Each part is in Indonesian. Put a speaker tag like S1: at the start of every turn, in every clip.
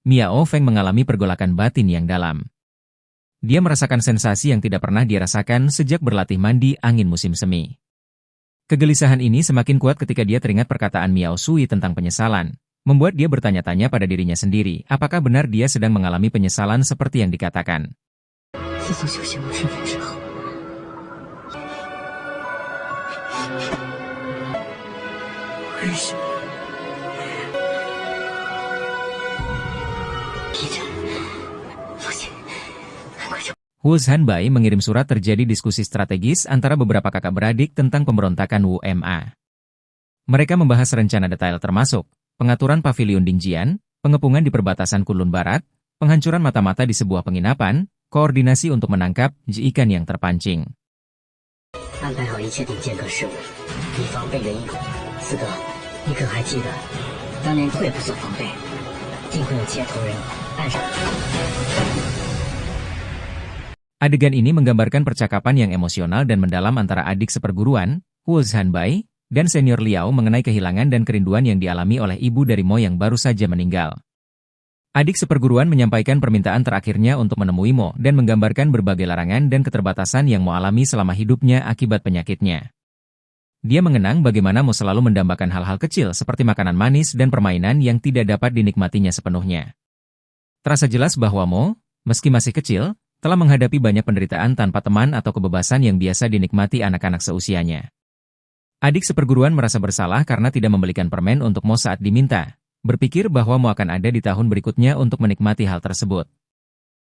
S1: Miao Feng mengalami pergolakan batin yang dalam. Dia merasakan sensasi yang tidak pernah dia rasakan sejak berlatih mandi angin musim semi. Kegelisahan ini semakin kuat ketika dia teringat perkataan Miao Sui tentang penyesalan, membuat dia bertanya-tanya pada dirinya sendiri, apakah benar dia sedang mengalami penyesalan seperti yang dikatakan. Wu Zhanbai mengirim surat terjadi diskusi strategis antara beberapa kakak beradik tentang pemberontakan Wu Ma. Mereka membahas rencana detail termasuk pengaturan pavilion Dingjian, pengepungan di perbatasan Kunlun Barat, penghancuran mata-mata di sebuah penginapan, koordinasi untuk menangkap ikan yang terpancing. Adegan ini menggambarkan percakapan yang emosional dan mendalam antara adik seperguruan, Wu Zhanbai, dan senior Liao mengenai kehilangan dan kerinduan yang dialami oleh ibu dari Mo yang baru saja meninggal. Adik seperguruan menyampaikan permintaan terakhirnya untuk menemui Mo dan menggambarkan berbagai larangan dan keterbatasan yang Mo alami selama hidupnya akibat penyakitnya. Dia mengenang bagaimana Mo selalu mendambakan hal-hal kecil seperti makanan manis dan permainan yang tidak dapat dinikmatinya sepenuhnya. Terasa jelas bahwa Mo, meski masih kecil, telah menghadapi banyak penderitaan tanpa teman atau kebebasan yang biasa dinikmati anak-anak seusianya. Adik seperguruan merasa bersalah karena tidak membelikan permen untuk Mo saat diminta, berpikir bahwa Mo akan ada di tahun berikutnya untuk menikmati hal tersebut.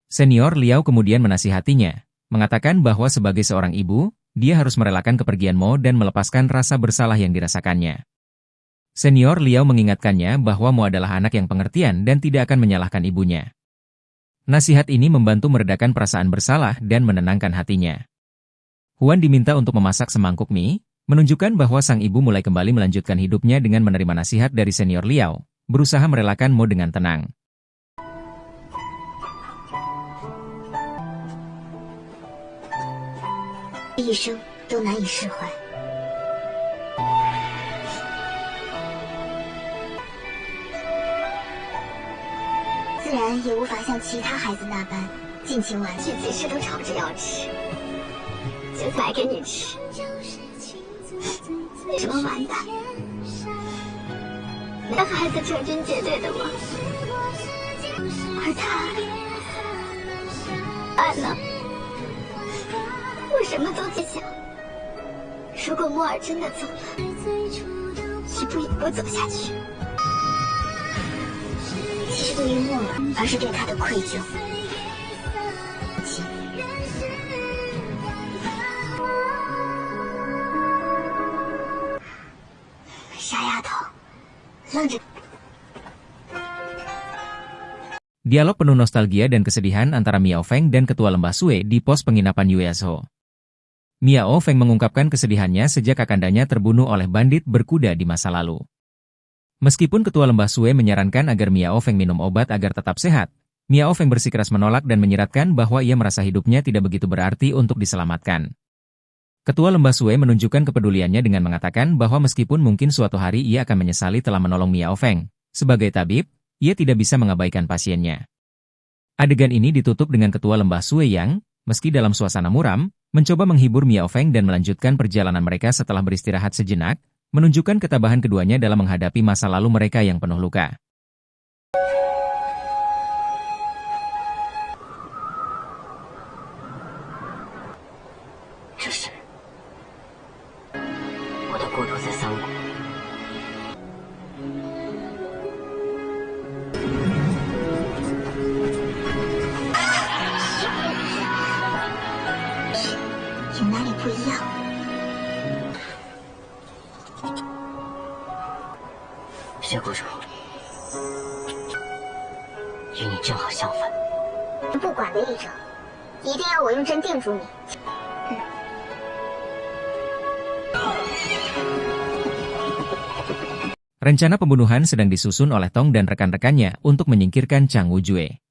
S1: Senior Liao kemudian menasihatinya, mengatakan bahwa sebagai seorang ibu, dia harus merelakan kepergian Mo dan melepaskan rasa bersalah yang dirasakannya. Senior Liao mengingatkannya bahwa Mo adalah anak yang pengertian dan tidak akan menyalahkan ibunya. Nasihat ini membantu meredakan perasaan bersalah dan menenangkan hatinya. Huan diminta untuk memasak semangkuk mie, menunjukkan bahwa sang ibu mulai kembali melanjutkan hidupnya dengan menerima nasihat dari senior Liao, berusaha merelakan Mo dengan tenang. Dialog penuh nostalgia dan kesedihan antara Miao Feng dan Ketua Lembah Sue di pos penginapan Yuezhou. Miao Feng mengungkapkan kesedihannya sejak kakandanya terbunuh oleh bandit berkuda di masa lalu. Meskipun Ketua Lembah Sue menyarankan agar Miao Feng minum obat agar tetap sehat, Miao Feng bersikeras menolak dan menyiratkan bahwa ia merasa hidupnya tidak begitu berarti untuk diselamatkan. Ketua Lembah Sue menunjukkan kepeduliannya dengan mengatakan bahwa meskipun mungkin suatu hari ia akan menyesali telah menolong Miao Feng, sebagai tabib, ia tidak bisa mengabaikan pasiennya. Adegan ini ditutup dengan Ketua Lembah Sue yang, meski dalam suasana muram, mencoba menghibur Miao Feng dan melanjutkan perjalanan mereka setelah beristirahat sejenak, menunjukkan ketabahan keduanya dalam menghadapi masa lalu mereka yang penuh luka. Rencana pembunuhan sedang disusun oleh Tong dan rekan-rekannya untuk menyingkirkan Chang Wujue.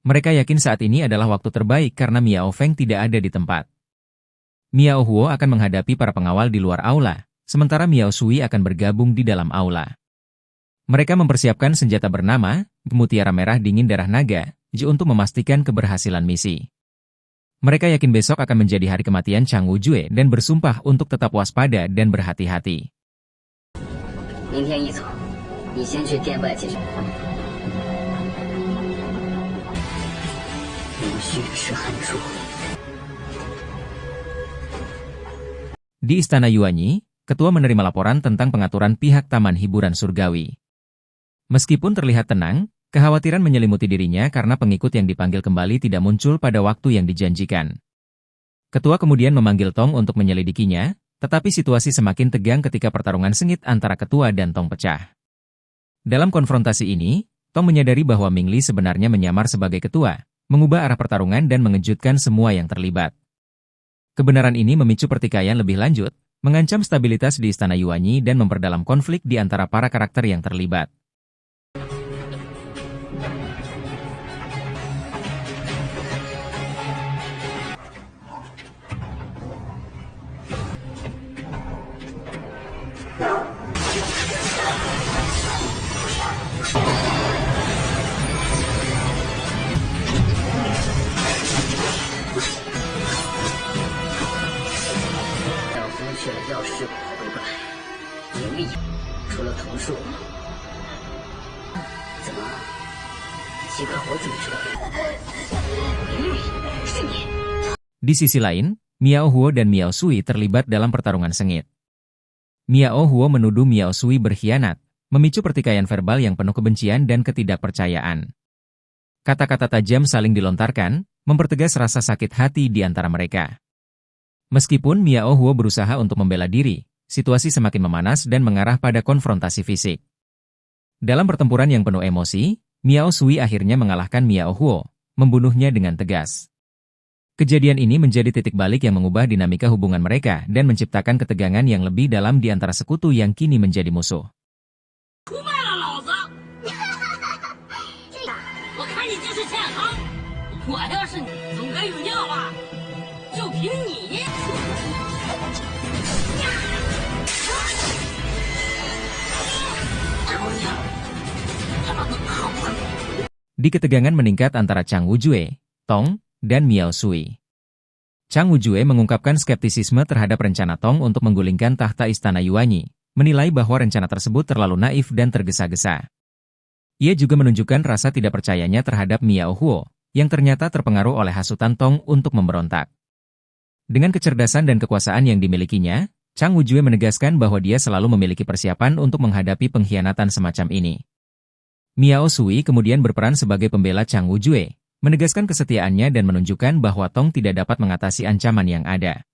S1: Mereka yakin saat ini adalah waktu terbaik karena Miao Feng tidak ada di tempat. Miao Huo akan menghadapi para pengawal di luar aula, sementara Miao Sui akan bergabung di dalam aula. Mereka mempersiapkan senjata bernama Mutiara Merah Dingin Darah Naga, Ji untuk memastikan keberhasilan misi. Mereka yakin besok akan menjadi hari kematian Chang Wujue dan bersumpah untuk tetap waspada dan berhati-hati.
S2: 明天一走，你先去殿外解决。无需吃汗珠。
S1: Di Istana Yuanyi, ketua menerima laporan tentang pengaturan pihak Taman Hiburan Surgawi. Meskipun terlihat tenang, kekhawatiran menyelimuti dirinya karena pengikut yang dipanggil kembali tidak muncul pada waktu yang dijanjikan. Ketua kemudian memanggil Tong untuk menyelidikinya, tetapi situasi semakin tegang ketika pertarungan sengit antara ketua dan Tong pecah. Dalam konfrontasi ini, Tong menyadari bahwa Ming Li sebenarnya menyamar sebagai ketua, mengubah arah pertarungan dan mengejutkan semua yang terlibat. Kebenaran ini memicu pertikaian lebih lanjut, mengancam stabilitas di Istana Yuanyi dan memperdalam konflik di antara para karakter yang terlibat. Di sisi lain, Miao Huo dan Miao Sui terlibat dalam pertarungan sengit. Miao Huo menuduh Miao Sui berkhianat, memicu pertikaian verbal yang penuh kebencian dan ketidakpercayaan. Kata-kata tajam saling dilontarkan, mempertegas rasa sakit hati di antara mereka. Meskipun Miao Huo berusaha untuk membela diri, situasi semakin memanas dan mengarah pada konfrontasi fisik. Dalam pertempuran yang penuh emosi, Miao Sui akhirnya mengalahkan Miao Huo, membunuhnya dengan tegas. Kejadian ini menjadi titik balik yang mengubah dinamika hubungan mereka dan menciptakan ketegangan yang lebih dalam di antara sekutu yang kini menjadi musuh. Di ketegangan meningkat antara Chang Wujue, Tong, dan Miao Sui. Chang Wujue mengungkapkan skeptisisme terhadap rencana Tong untuk menggulingkan tahta Istana Yuanyi, menilai bahwa rencana tersebut terlalu naif dan tergesa-gesa. Ia juga menunjukkan rasa tidak percayanya terhadap Miao Huo, yang ternyata terpengaruh oleh hasutan Tong untuk memberontak. Dengan kecerdasan dan kekuasaan yang dimilikinya, Chang Wujue menegaskan bahwa dia selalu memiliki persiapan untuk menghadapi pengkhianatan semacam ini. Miao Sui kemudian berperan sebagai pembela Chang Wujue, menegaskan kesetiaannya dan menunjukkan bahwa Tong tidak dapat mengatasi ancaman yang ada.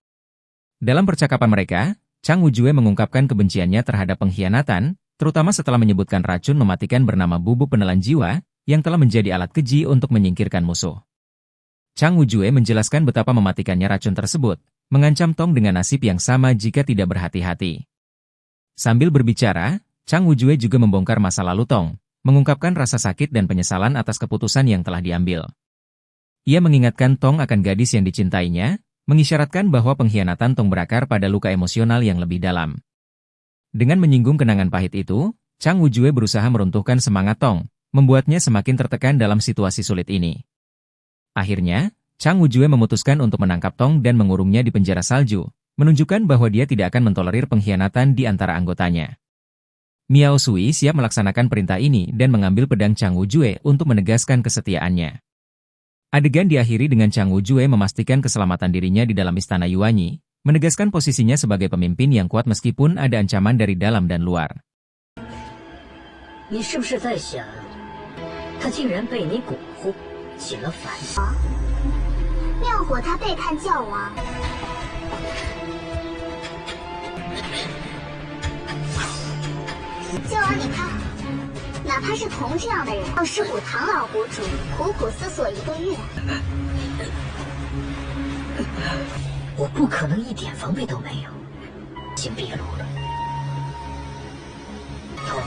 S1: Dalam percakapan mereka, Chang Wujue mengungkapkan kebenciannya terhadap pengkhianatan, terutama setelah menyebutkan racun mematikan bernama bubuk penelan jiwa, yang telah menjadi alat keji untuk menyingkirkan musuh. Chang Wujue menjelaskan betapa mematikannya racun tersebut, mengancam Tong dengan nasib yang sama jika tidak berhati-hati. Sambil berbicara, Chang Wujue juga membongkar masa lalu Tong, mengungkapkan rasa sakit dan penyesalan atas keputusan yang telah diambil. Ia mengingatkan Tong akan gadis yang dicintainya, mengisyaratkan bahwa pengkhianatan Tong berakar pada luka emosional yang lebih dalam. Dengan menyinggung kenangan pahit itu, Chang Wujue berusaha meruntuhkan semangat Tong, membuatnya semakin tertekan dalam situasi sulit ini. Akhirnya, Chang Wujue memutuskan untuk menangkap Tong dan mengurungnya di penjara salju, menunjukkan bahwa dia tidak akan mentolerir pengkhianatan di antara anggotanya. Miao Sui siap melaksanakan perintah ini dan mengambil pedang Chang Wujue untuk menegaskan kesetiaannya. Adegan diakhiri dengan Chang Wujue memastikan keselamatan dirinya di dalam Istana Yuanyi, menegaskan posisinya sebagai pemimpin yang kuat meskipun ada ancaman dari dalam dan luar.
S2: 你是不是在想，他竟然被你蛊惑，起了反心？
S3: 妙火他背叛教王。 教王，你看，哪怕是童这样的人，让师傅唐老谷主苦苦思索1个月，
S2: 我不可能一点防备都没有，行毕露了。童，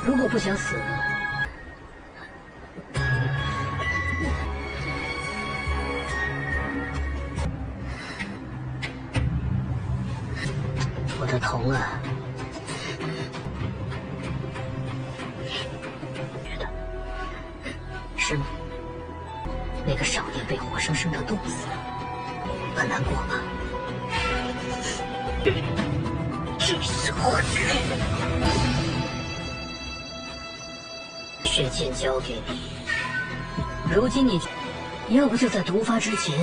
S2: 如果不想死，我的童啊。是吗？那个少年被活生生的冻死了，很难过吧？这是混蛋！血剑交给你，如今你要不就在毒发之前。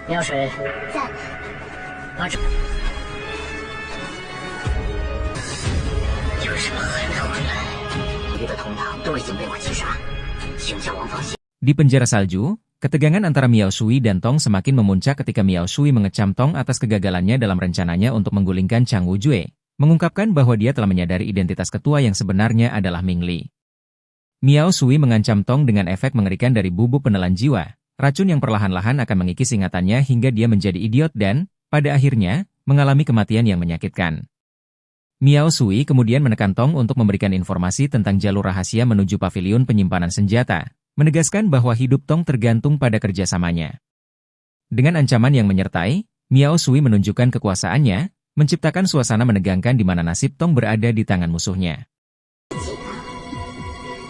S2: 妙水
S3: 在。
S2: 把这有什么还没回来？你的同党都已经被我击杀，请教王放心。
S1: Di penjara salju, ketegangan antara Miao Shui dan Tong semakin memuncak ketika Miao Shui mengecam Tong atas kegagalannya dalam rencananya untuk menggulingkan Chang Wujue, mengungkapkan bahwa dia telah menyadari identitas ketua yang sebenarnya adalah Ming Li. Miao Shui mengancam Tong dengan efek mengerikan dari bubuk penelan jiwa, racun yang perlahan-lahan akan mengikis ingatannya hingga dia menjadi idiot dan, pada akhirnya, mengalami kematian yang menyakitkan. Miao Shui kemudian menekan Tong untuk memberikan informasi tentang jalur rahasia menuju paviliun penyimpanan senjata, menegaskan bahwa hidup Tong tergantung pada kerjasamanya. Dengan ancaman yang menyertai, Miao Shui menunjukkan kekuasaannya, menciptakan suasana menegangkan di mana nasib Tong berada di tangan musuhnya.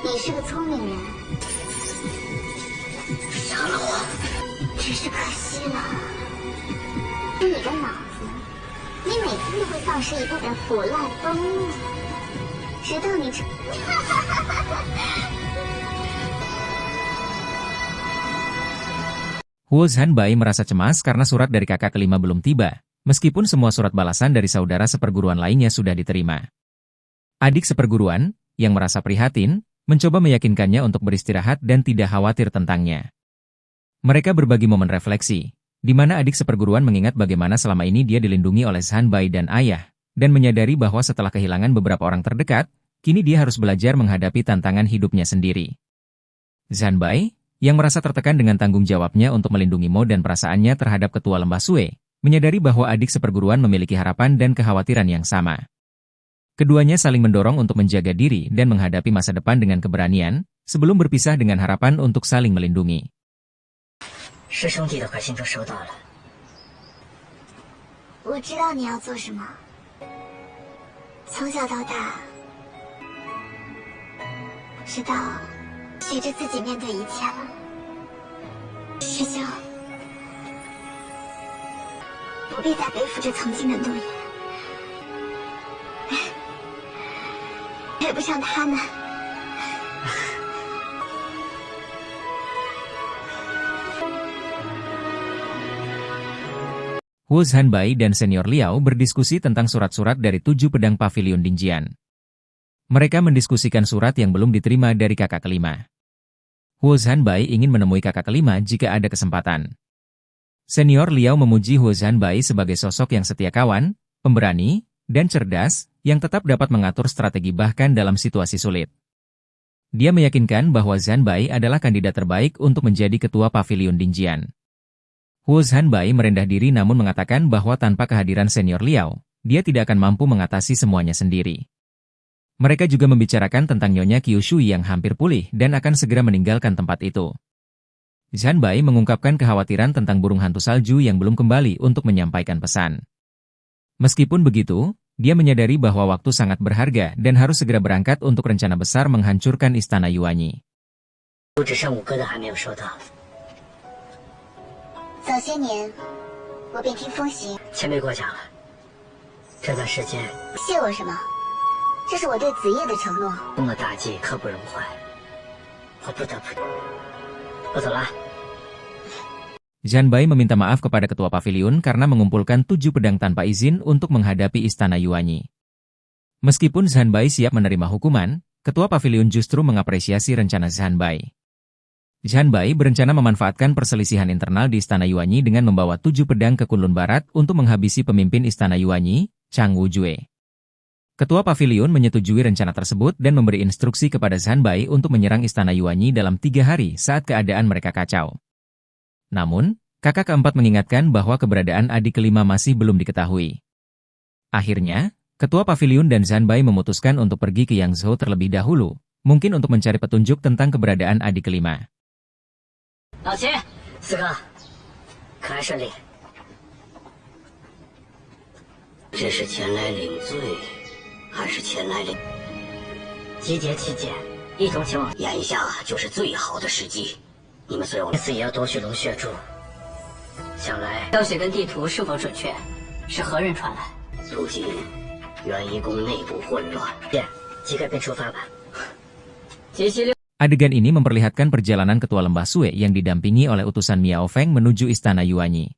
S3: 你是个聪明人，
S2: 杀了我，
S3: 只是可惜了，你的脑子，你每天都会丧失一部分腐烂崩了，直到你成。
S1: Huo Zhanbai merasa cemas karena surat dari kakak kelima belum tiba, meskipun semua surat balasan dari saudara seperguruan lainnya sudah diterima. Adik seperguruan, yang merasa prihatin, mencoba meyakinkannya untuk beristirahat dan tidak khawatir tentangnya. Mereka berbagi momen refleksi, di mana adik seperguruan mengingat bagaimana selama ini dia dilindungi oleh Zhanbai dan ayah, dan menyadari bahwa setelah kehilangan beberapa orang terdekat, kini dia harus belajar menghadapi tantangan hidupnya sendiri. Zhanbai, yang merasa tertekan dengan tanggung jawabnya untuk melindungi Mo dan perasaannya terhadap ketua lembah Sue, menyadari bahwa adik seperguruan memiliki harapan dan kekhawatiran yang sama. Keduanya saling mendorong untuk menjaga diri dan menghadapi masa depan dengan keberanian, sebelum berpisah dengan harapan untuk saling melindungi.
S2: 师兄弟的快信都收到了。
S3: 我知道你要做什么，从小到大，直到学着自己面对一切了。师兄，不必再背负着曾经的诺言，配不上他们。
S1: Huo Zhanbai dan Senior Liao berdiskusi tentang surat-surat dari 7 pedang pavilion Dinjian. Mereka mendiskusikan surat yang belum diterima dari kakak kelima. Huo Zhanbai ingin menemui kakak kelima jika ada kesempatan. Senior Liao memuji Huo Zhanbai sebagai sosok yang setia kawan, pemberani, dan cerdas, yang tetap dapat mengatur strategi bahkan dalam situasi sulit. Dia meyakinkan bahwa Zhanbai adalah kandidat terbaik untuk menjadi ketua pavilion Dinjian. Huo Zhanbai merendah diri namun mengatakan bahwa tanpa kehadiran Senior Liao, dia tidak akan mampu mengatasi semuanya sendiri. Mereka juga membicarakan tentang Nyonya Kyushui yang hampir pulih dan akan segera meninggalkan tempat itu. Zhanbai mengungkapkan kekhawatiran tentang burung hantu salju yang belum kembali untuk menyampaikan pesan. Meskipun begitu, dia menyadari bahwa waktu sangat berharga dan harus segera berangkat untuk rencana besar menghancurkan Istana Yuanyi.
S3: 早些年，我便听风行。
S2: 前辈过奖了。这段时间，
S3: 谢我什么？这是我对子夜的承诺。
S2: 公的大计刻不容缓，我不得不。我走了。
S1: Zhanbai meminta maaf kepada ketua pavilion karena mengumpulkan 7 pedang tanpa izin untuk menghadapi Istana Yuanyi. Meskipun Zhanbai siap menerima hukuman, ketua pavilion justru mengapresiasi rencana Zhanbai. Zhanbai berencana memanfaatkan perselisihan internal di Istana Yuanyi dengan membawa 7 pedang ke Kunlun Barat untuk menghabisi pemimpin Istana Yuanyi, Chang Wujue. Ketua pavilion menyetujui rencana tersebut dan memberi instruksi kepada Zhanbai untuk menyerang Istana Yuanyi dalam 3 hari saat keadaan mereka kacau. Namun, kakak keempat mengingatkan bahwa keberadaan adik kelima masih belum diketahui. Akhirnya, ketua pavilion dan Zhanbai memutuskan untuk pergi ke Yangzhou terlebih dahulu, mungkin untuk mencari petunjuk tentang keberadaan adik kelima.
S2: 老秦，四哥，可还顺利？这是前来领罪，还是前来领？集结期间，一同前往。眼下就是最好的时机，你们随我，这次也要夺取龙血珠。想来消息跟地图是否准确，是何人传来？如今元一宫内部混乱，jika便出发吧。
S1: Adegan ini memperlihatkan perjalanan Ketua Lembah Sue yang didampingi oleh utusan Miao Feng menuju Istana Yuanyi.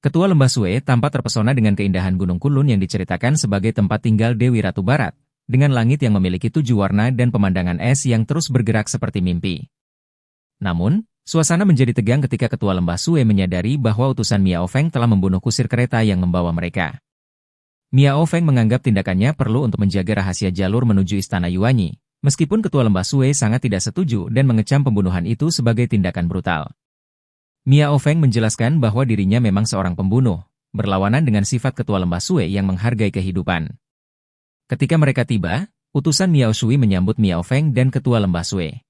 S1: Ketua Lembah Sue tampak terpesona dengan keindahan Gunung Kulun yang diceritakan sebagai tempat tinggal Dewi Ratu Barat, dengan langit yang memiliki 7 warna dan pemandangan es yang terus bergerak seperti mimpi. Namun, suasana menjadi tegang ketika Ketua Lembah Sue menyadari bahwa utusan Miao Feng telah membunuh kusir kereta yang membawa mereka. Miao Feng menganggap tindakannya perlu untuk menjaga rahasia jalur menuju Istana Yuanyi, meskipun Ketua Lembah Sue sangat tidak setuju dan mengecam pembunuhan itu sebagai tindakan brutal. Miao Feng menjelaskan bahwa dirinya memang seorang pembunuh, berlawanan dengan sifat Ketua Lembah Sue yang menghargai kehidupan. Ketika mereka tiba, utusan Miao Sui menyambut Miao Feng dan Ketua Lembah Sue.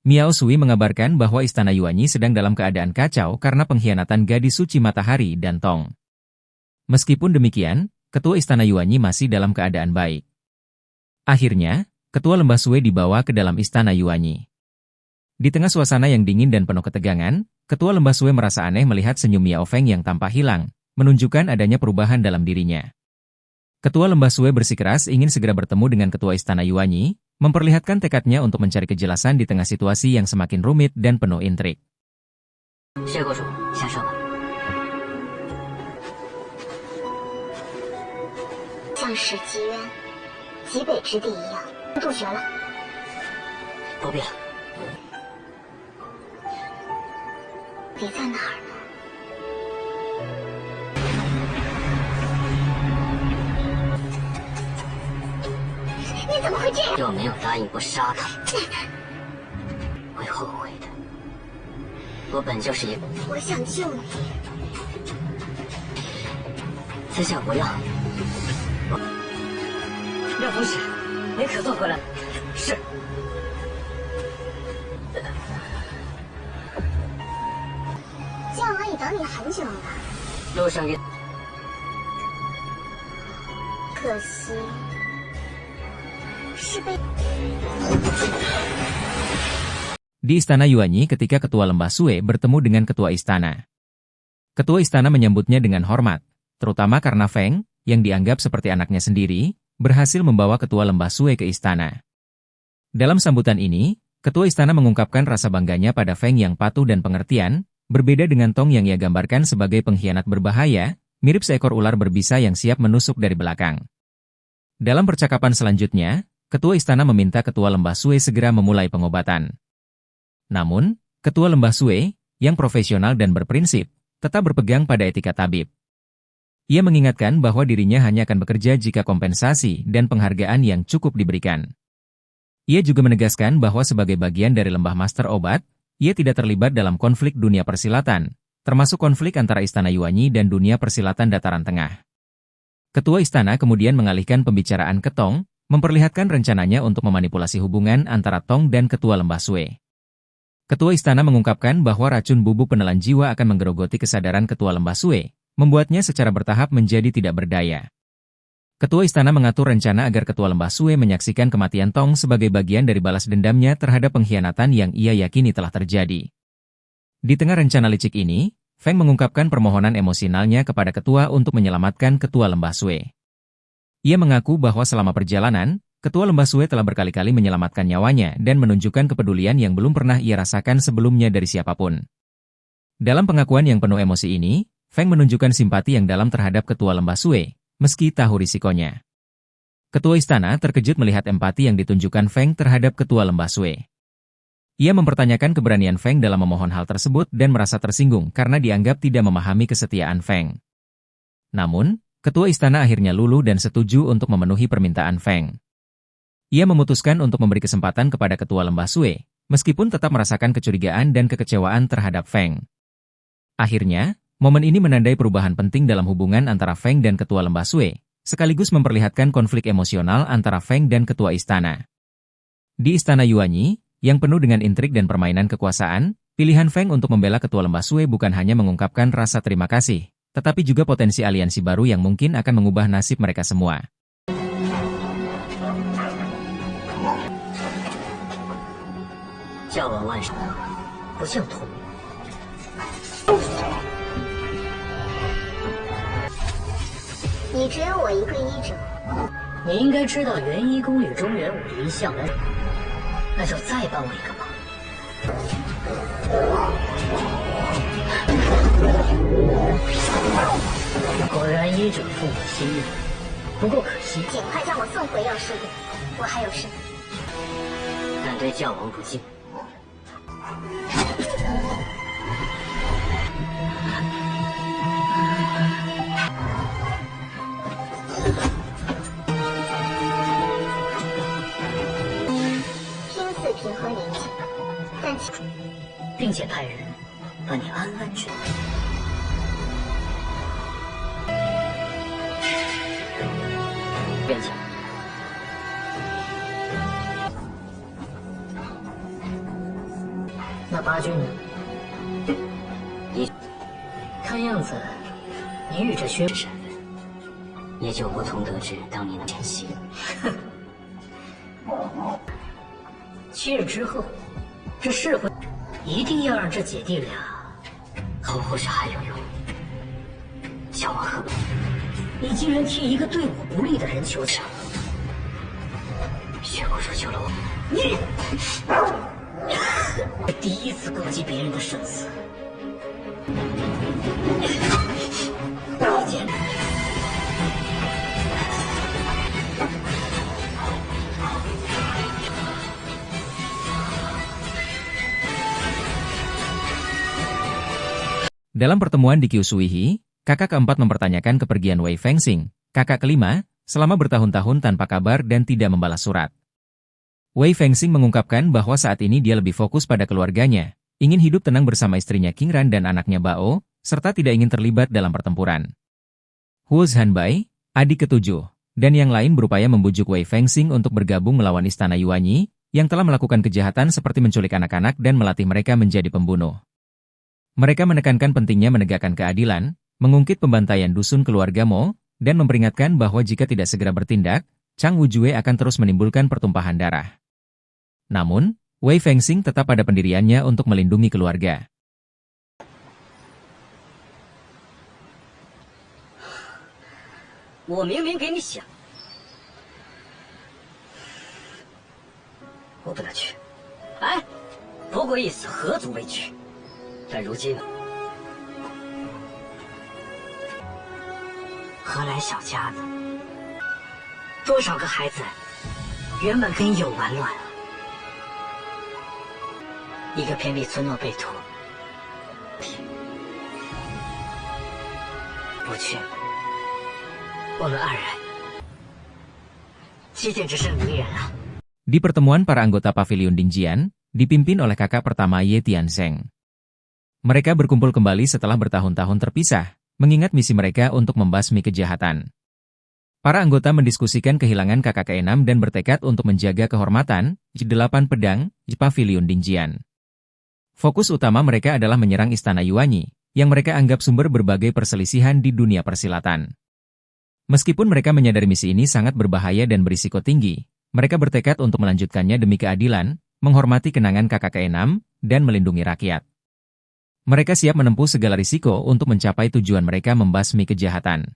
S1: Miao Sui mengabarkan bahwa Istana Yuanyi sedang dalam keadaan kacau karena pengkhianatan gadis suci matahari dan Tong. Meskipun demikian, Ketua Istana Yuanyi masih dalam keadaan baik. Akhirnya, Ketua Lembah Sue dibawa ke dalam Istana Yuanyi. Di tengah suasana yang dingin dan penuh ketegangan, Ketua Lembah Sue merasa aneh melihat senyum Miao Feng yang tampak hilang, menunjukkan adanya perubahan dalam dirinya. Ketua Lembah Sue bersikeras ingin segera bertemu dengan Ketua Istana Yuanyi, memperlihatkan tekadnya untuk mencari kejelasan di tengah situasi yang semakin rumit dan penuh intrik.
S2: 谢国主，下车吧。
S3: 像是极渊、极北之地一样，入学了。
S2: 不必了。
S3: 你在哪儿呢？你怎么会这样？
S2: 若没有答应过杀他，会后悔的。我本就是一个，
S3: 我想救你。
S2: 私下不要。廖副使，您可算回来了。是。
S3: 江王也等你很久了。
S2: 路上也。
S3: 可惜。
S1: Di Istana Yuanyi ketika Ketua Lembah Sue bertemu dengan Ketua Istana. Ketua Istana menyambutnya dengan hormat, terutama karena Feng, yang dianggap seperti anaknya sendiri, berhasil membawa Ketua Lembah Sue ke istana. Dalam sambutan ini, Ketua Istana mengungkapkan rasa bangganya pada Feng yang patuh dan pengertian, berbeda dengan Tong yang ia gambarkan sebagai pengkhianat berbahaya, mirip seekor ular berbisa yang siap menusuk dari belakang. Dalam percakapan selanjutnya, Ketua Istana meminta Ketua Lembah Sue segera memulai pengobatan. Namun, Ketua Lembah Sue, yang profesional dan berprinsip, tetap berpegang pada etika tabib. Ia mengingatkan bahwa dirinya hanya akan bekerja jika kompensasi dan penghargaan yang cukup diberikan. Ia juga menegaskan bahwa sebagai bagian dari Lembah Master Obat, ia tidak terlibat dalam konflik dunia persilatan, termasuk konflik antara Istana Yuanyi dan dunia persilatan Dataran Tengah. Ketua Istana kemudian mengalihkan pembicaraan ke Tong, memperlihatkan rencananya untuk memanipulasi hubungan antara Tong dan Ketua Lembah Sue. Ketua Istana mengungkapkan bahwa racun bubuk penelan jiwa akan menggerogoti kesadaran Ketua Lembah Sue, membuatnya secara bertahap menjadi tidak berdaya. Ketua Istana mengatur rencana agar Ketua Lembah Sue menyaksikan kematian Tong sebagai bagian dari balas dendamnya terhadap pengkhianatan yang ia yakini telah terjadi. Di tengah rencana licik ini, Feng mengungkapkan permohonan emosionalnya kepada Ketua untuk menyelamatkan Ketua Lembah Sue. Ia mengaku bahwa selama perjalanan, Ketua Lembah Sue telah berkali-kali menyelamatkan nyawanya dan menunjukkan kepedulian yang belum pernah ia rasakan sebelumnya dari siapapun. Dalam pengakuan yang penuh emosi ini, Feng menunjukkan simpati yang dalam terhadap Ketua Lembah Sue, meski tahu risikonya. Ketua Istana terkejut melihat empati yang ditunjukkan Feng terhadap Ketua Lembah Sue. Ia mempertanyakan keberanian Feng dalam memohon hal tersebut dan merasa tersinggung karena dianggap tidak memahami kesetiaan Feng. Namun, Ketua Istana akhirnya luluh dan setuju untuk memenuhi permintaan Feng. Ia memutuskan untuk memberi kesempatan kepada Ketua Lembah Sue, meskipun tetap merasakan kecurigaan dan kekecewaan terhadap Feng. Akhirnya, momen ini menandai perubahan penting dalam hubungan antara Feng dan Ketua Lembah Sue, sekaligus memperlihatkan konflik emosional antara Feng dan Ketua Istana. Di Istana Yuanyi, yang penuh dengan intrik dan permainan kekuasaan, pilihan Feng untuk membela Ketua Lembah Sue bukan hanya mengungkapkan rasa terima kasih, tetapi juga potensi aliansi baru yang mungkin akan mengubah nasib mereka semua.
S2: 教王万世，不像同。
S3: 你只有我一个医者。
S2: 你应该知道元一宫与中原武林向来，那就再帮我一个忙。果然医者父母心意，不过可惜，
S3: 尽快将我送回药师殿，我还有事。
S2: 敢对教王不敬。
S3: 听似平和宁静，但其
S2: 并且派人把你安安全。变强。那八军呢？你看样子，你与这薛身份，也就无从得知当年的前夕。7日之后，这事会一定要让这姐弟俩，或许还有用。小王何？你竟然替一个对我不利的人求情，血骨如救了我。你第一次顾及别人的生死，简直。
S1: Dalam pertemuan di Kyushuihi, kakak keempat mempertanyakan kepergian Wei Fengxing, kakak kelima, selama bertahun-tahun tanpa kabar dan tidak membalas surat. Wei Fengxing mengungkapkan bahwa saat ini dia lebih fokus pada keluarganya, ingin hidup tenang bersama istrinya Qingran dan anaknya Bao, serta tidak ingin terlibat dalam pertempuran. Huo Zhanbai, adik ketujuh, dan yang lain berupaya membujuk Wei Fengxing untuk bergabung melawan Istana Yuanyi, yang telah melakukan kejahatan seperti menculik anak-anak dan melatih mereka menjadi pembunuh. Mereka menekankan pentingnya menegakkan keadilan, mengungkit pembantaian dusun keluarga Mo, dan memperingatkan bahwa jika tidak segera bertindak, Chang Wujue akan terus menimbulkan pertumpahan darah. Namun, Wei Fengxing tetap pada pendiriannya untuk melindungi keluarga.
S2: "但如今，何来小家子？多少个孩子原本跟有完卵了，一个偏僻村落被屠，不去，我们二人七剑只剩你一人了。"
S1: Di pertemuan para anggota Pavilion Dingjian, dipimpin oleh kakak pertama Ye Tianzeng. Mereka berkumpul kembali setelah bertahun-tahun terpisah, mengingat misi mereka untuk membasmi kejahatan. Para anggota mendiskusikan kehilangan kakak keenam dan bertekad untuk menjaga kehormatan, 8 pedang, Pavilion Dingjian. Fokus utama mereka adalah menyerang Istana Yuanyi, yang mereka anggap sumber berbagai perselisihan di dunia persilatan. Meskipun mereka menyadari misi ini sangat berbahaya dan berisiko tinggi, mereka bertekad untuk melanjutkannya demi keadilan, menghormati kenangan kakak keenam, dan melindungi rakyat. Mereka siap menempuh segala risiko untuk mencapai tujuan mereka membasmi kejahatan.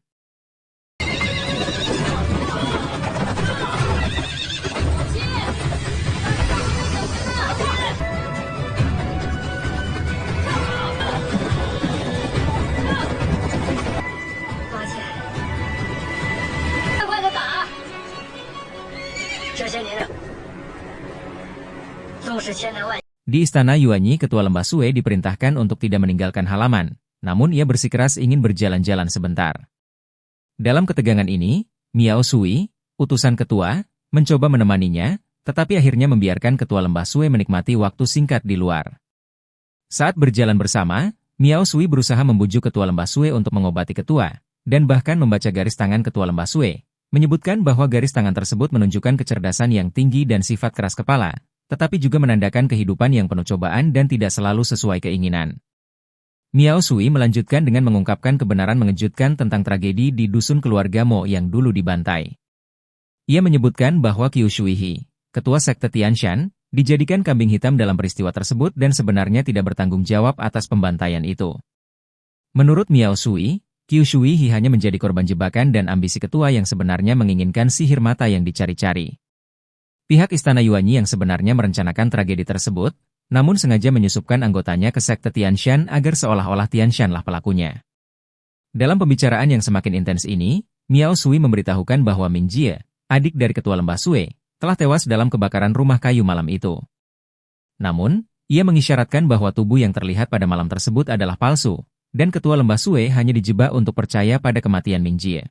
S1: Di Istana Yuanyi, Ketua Lembah Sue diperintahkan untuk tidak meninggalkan halaman, namun ia bersikeras ingin berjalan-jalan sebentar. Dalam ketegangan ini, Miao Sui, utusan ketua, mencoba menemaninya, tetapi akhirnya membiarkan Ketua Lembah Sue menikmati waktu singkat di luar. Saat berjalan bersama, Miao Sui berusaha membujuk Ketua Lembah Sue untuk mengobati ketua, dan bahkan membaca garis tangan Ketua Lembah Sue, menyebutkan bahwa garis tangan tersebut menunjukkan kecerdasan yang tinggi dan sifat keras kepala, tetapi juga menandakan kehidupan yang penuh cobaan dan tidak selalu sesuai keinginan. Miao Sui melanjutkan dengan mengungkapkan kebenaran mengejutkan tentang tragedi di dusun keluarga Mo yang dulu dibantai. Ia menyebutkan bahwa Kyushuihi, ketua sekte Tianshan, dijadikan kambing hitam dalam peristiwa tersebut dan sebenarnya tidak bertanggung jawab atas pembantaian itu. Menurut Miao Sui, Qiu Shuihi hanya menjadi korban jebakan dan ambisi ketua yang sebenarnya menginginkan sihir mata yang dicari-cari. Pihak Istana Yuanyi yang sebenarnya merencanakan tragedi tersebut, namun sengaja menyusupkan anggotanya ke sekte Tianshan agar seolah-olah Tianshan lah pelakunya. Dalam pembicaraan yang semakin intens ini, Miao Sui memberitahukan bahwa Ming Jie, adik dari ketua lembah Sui, telah tewas dalam kebakaran rumah kayu malam itu. Namun, ia mengisyaratkan bahwa tubuh yang terlihat pada malam tersebut adalah palsu, dan ketua lembah Sui hanya dijebak untuk percaya pada kematian Ming Jie.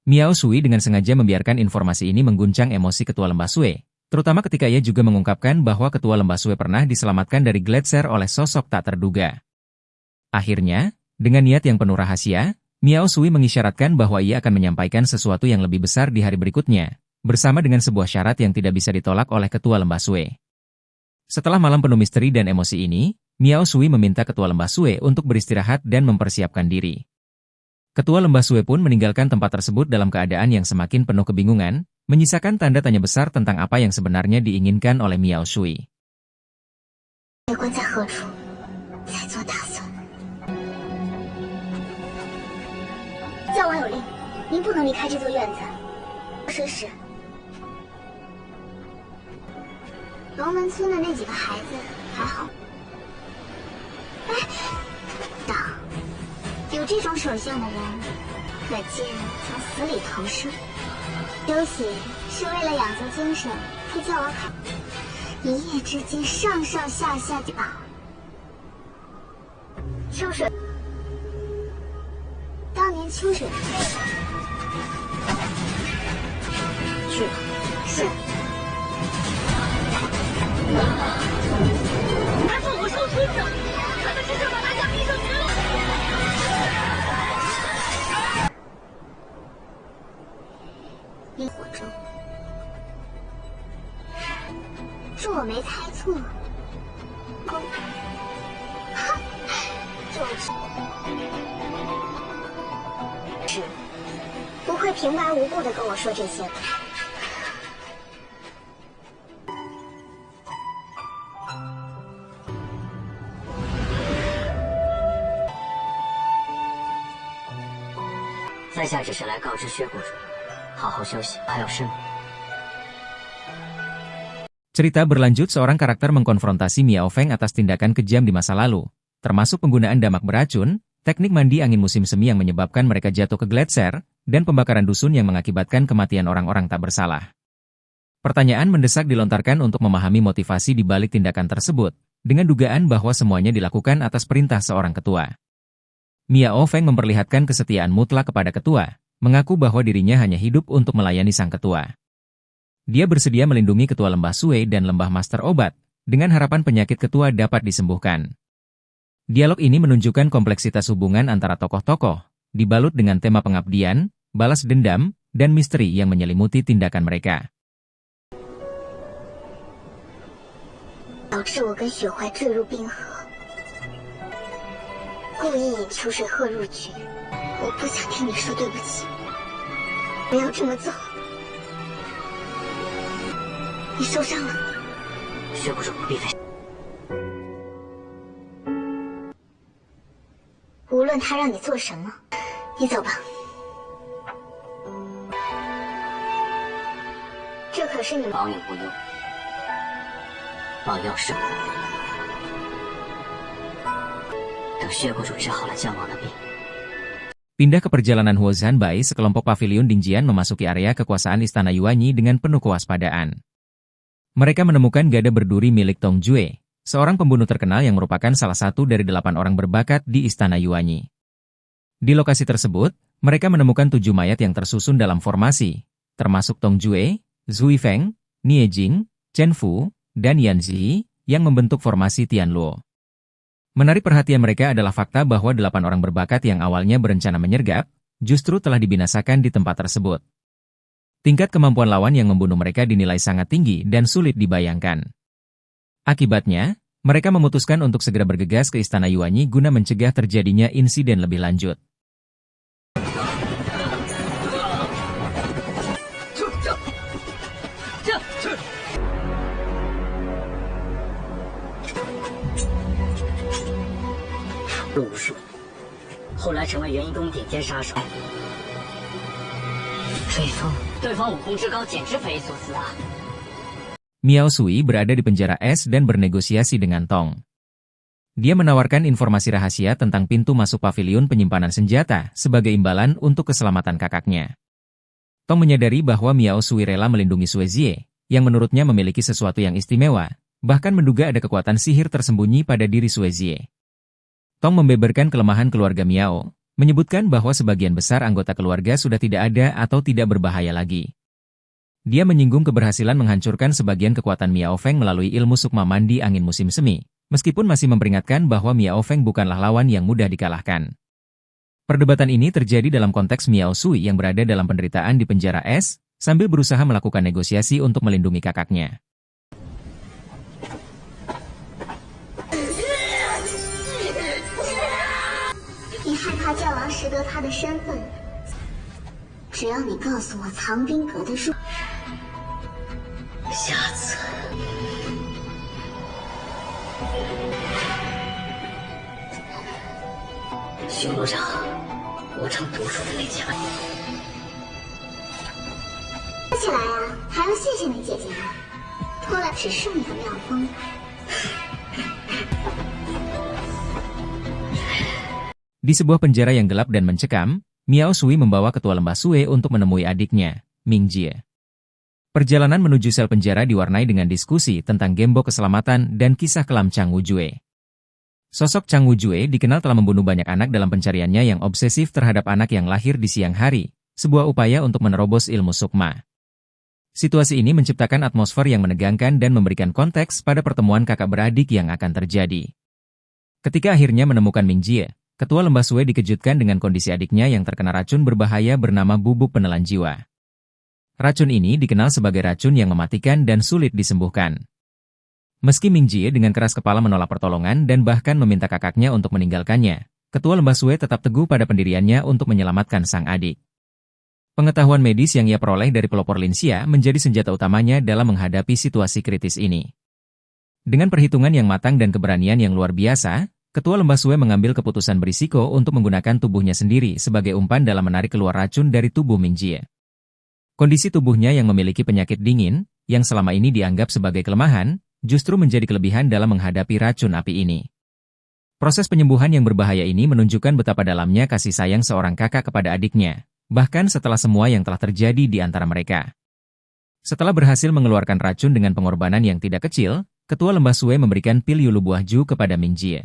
S1: Miao Sui dengan sengaja membiarkan informasi ini mengguncang emosi ketua lembah Sui, terutama ketika ia juga mengungkapkan bahwa ketua lembah Sui pernah diselamatkan dari Gletser oleh sosok tak terduga. Akhirnya, dengan niat yang penuh rahasia, Miao Sui mengisyaratkan bahwa ia akan menyampaikan sesuatu yang lebih besar di hari berikutnya, bersama dengan sebuah syarat yang tidak bisa ditolak oleh ketua lembah Sui. Setelah malam penuh misteri dan emosi ini, Miao Sui meminta ketua lembah Sui untuk beristirahat dan mempersiapkan diri. Ketua lembah Sui pun meninggalkan tempat tersebut dalam keadaan yang semakin penuh kebingungan, menyisakan tanda tanya besar tentang apa yang sebenarnya diinginkan oleh Miao Sui.
S3: 教王有令，您不能离开这座院子。是是。龙门村的那几个孩子还好？哎，党有这种手相的人，可见从死里逃生。休息是为了养足精神，替教王开。一夜之间上上下下就把秋水。 当年秋水去吧，是。还放我烧村子，他们真正把大家逼上绝路。烈火中，若我没猜错，公，就是。 不会平白无故的跟我说这些。
S2: 在下只是来告知薛国主，好好休息。还有事吗？
S1: Cerita berlanjut, seorang karakter mengkonfrontasi Miao Feng atas tindakan kejam di masa lalu, termasuk penggunaan damak beracun, teknik mandi angin musim semi yang menyebabkan mereka jatuh ke Gletser, dan pembakaran dusun yang mengakibatkan kematian orang-orang tak bersalah. Pertanyaan mendesak dilontarkan untuk memahami motivasi di balik tindakan tersebut, dengan dugaan bahwa semuanya dilakukan atas perintah seorang ketua. Miao Feng memperlihatkan kesetiaan mutlak kepada ketua, mengaku bahwa dirinya hanya hidup untuk melayani sang ketua. Dia bersedia melindungi ketua lembah Sui dan lembah Master Obat, dengan harapan penyakit ketua dapat disembuhkan. Dialog ini menunjukkan kompleksitas hubungan antara tokoh-tokoh, dibalut dengan tema pengabdian, balas dendam, dan misteri yang menyelimuti tindakan mereka.
S3: 导致我跟雪怀坠入冰河，故意引秋水鹤入局。我不想听你说对不起，不要这么做。你受伤了？
S2: 薛国主不必费。
S3: 无论他让你做什么，你走吧。这可是你们。
S2: 保你无忧，保佑圣。等薛国主治好了将王的病。
S1: Pindah ke perjalanan Huo Zanbai, sekelompok pavilion Dingjian memasuki area kekuasaan Istana Yuanyi dengan penuh kewaspadaan. Mereka menemukan gada berduri milik Tong Jue, seorang pembunuh terkenal yang merupakan salah satu dari 8 orang berbakat di Istana Yuanyi. Di lokasi tersebut, mereka menemukan 7 mayat yang tersusun dalam formasi, termasuk Tong Jue, Zhui Feng, Nie Jing, Chen Fu, dan Yan Zi, yang membentuk formasi Tianluo. Menarik perhatian mereka adalah fakta bahwa 8 orang berbakat yang awalnya berencana menyergap, justru telah dibinasakan di tempat tersebut. Tingkat kemampuan lawan yang membunuh mereka dinilai sangat tinggi dan sulit dibayangkan. Akibatnya, mereka memutuskan untuk segera bergegas ke Istana Yuanyi guna mencegah terjadinya insiden lebih lanjut.
S2: 后来成为元一宫顶尖杀手。追风，对方武功之高，简直匪夷所思啊！
S1: Miao Sui berada di penjara es dan bernegosiasi dengan Tong. Dia menawarkan informasi rahasia tentang pintu masuk paviliun penyimpanan senjata sebagai imbalan untuk keselamatan kakaknya. Tong menyadari bahwa Miao Sui rela melindungi Sue Zie, yang menurutnya memiliki sesuatu yang istimewa, bahkan menduga ada kekuatan sihir tersembunyi pada diri Sue Zie. Tong membeberkan kelemahan keluarga Miao, menyebutkan bahwa sebagian besar anggota keluarga sudah tidak ada atau tidak berbahaya lagi. Dia menyinggung keberhasilan menghancurkan sebagian kekuatan Miao Feng melalui ilmu sukma mandi angin musim semi, meskipun masih memperingatkan bahwa Miao Feng bukanlah lawan yang mudah dikalahkan. Perdebatan ini terjadi dalam konteks Miao Sui yang berada dalam penderitaan di penjara es, sambil berusaha melakukan negosiasi untuk melindungi kakaknya.
S3: 你害怕教王识得他的身份，只要你告诉我藏兵阁的入，
S2: 下次，巡逻长，我常读书的那家。
S3: 说起来啊，还要谢谢你姐姐呢，拖了只剩一个妙风。
S1: Di sebuah penjara yang gelap dan mencekam, Miao Sui membawa ketua lembah Sue untuk menemui adiknya, Ming Jie. Perjalanan menuju sel penjara diwarnai dengan diskusi tentang gembok keselamatan dan kisah kelam Chang Wujue. Sosok Chang Wujue dikenal telah membunuh banyak anak dalam pencariannya yang obsesif terhadap anak yang lahir di siang hari, sebuah upaya untuk menerobos ilmu sukma. Situasi ini menciptakan atmosfer yang menegangkan dan memberikan konteks pada pertemuan kakak beradik yang akan terjadi. Ketika akhirnya menemukan Ming Jie, Ketua Lembah Sue dikejutkan dengan kondisi adiknya yang terkena racun berbahaya bernama bubuk penelan jiwa. Racun ini dikenal sebagai racun yang mematikan dan sulit disembuhkan. Meski Ming Jie dengan keras kepala menolak pertolongan dan bahkan meminta kakaknya untuk meninggalkannya, Ketua Lembah Sue tetap teguh pada pendiriannya untuk menyelamatkan sang adik. Pengetahuan medis yang ia peroleh dari pelopor Linxia menjadi senjata utamanya dalam menghadapi situasi kritis ini. Dengan perhitungan yang matang dan keberanian yang luar biasa, Ketua Lembah Sue mengambil keputusan berisiko untuk menggunakan tubuhnya sendiri sebagai umpan dalam menarik keluar racun dari tubuh Ming Jie. Kondisi tubuhnya yang memiliki penyakit dingin, yang selama ini dianggap sebagai kelemahan, justru menjadi kelebihan dalam menghadapi racun api ini. Proses penyembuhan yang berbahaya ini menunjukkan betapa dalamnya kasih sayang seorang kakak kepada adiknya, bahkan setelah semua yang telah terjadi di antara mereka. Setelah berhasil mengeluarkan racun dengan pengorbanan yang tidak kecil, Ketua Lembah Sue memberikan pil Yulu Buah Ju kepada Ming Jie.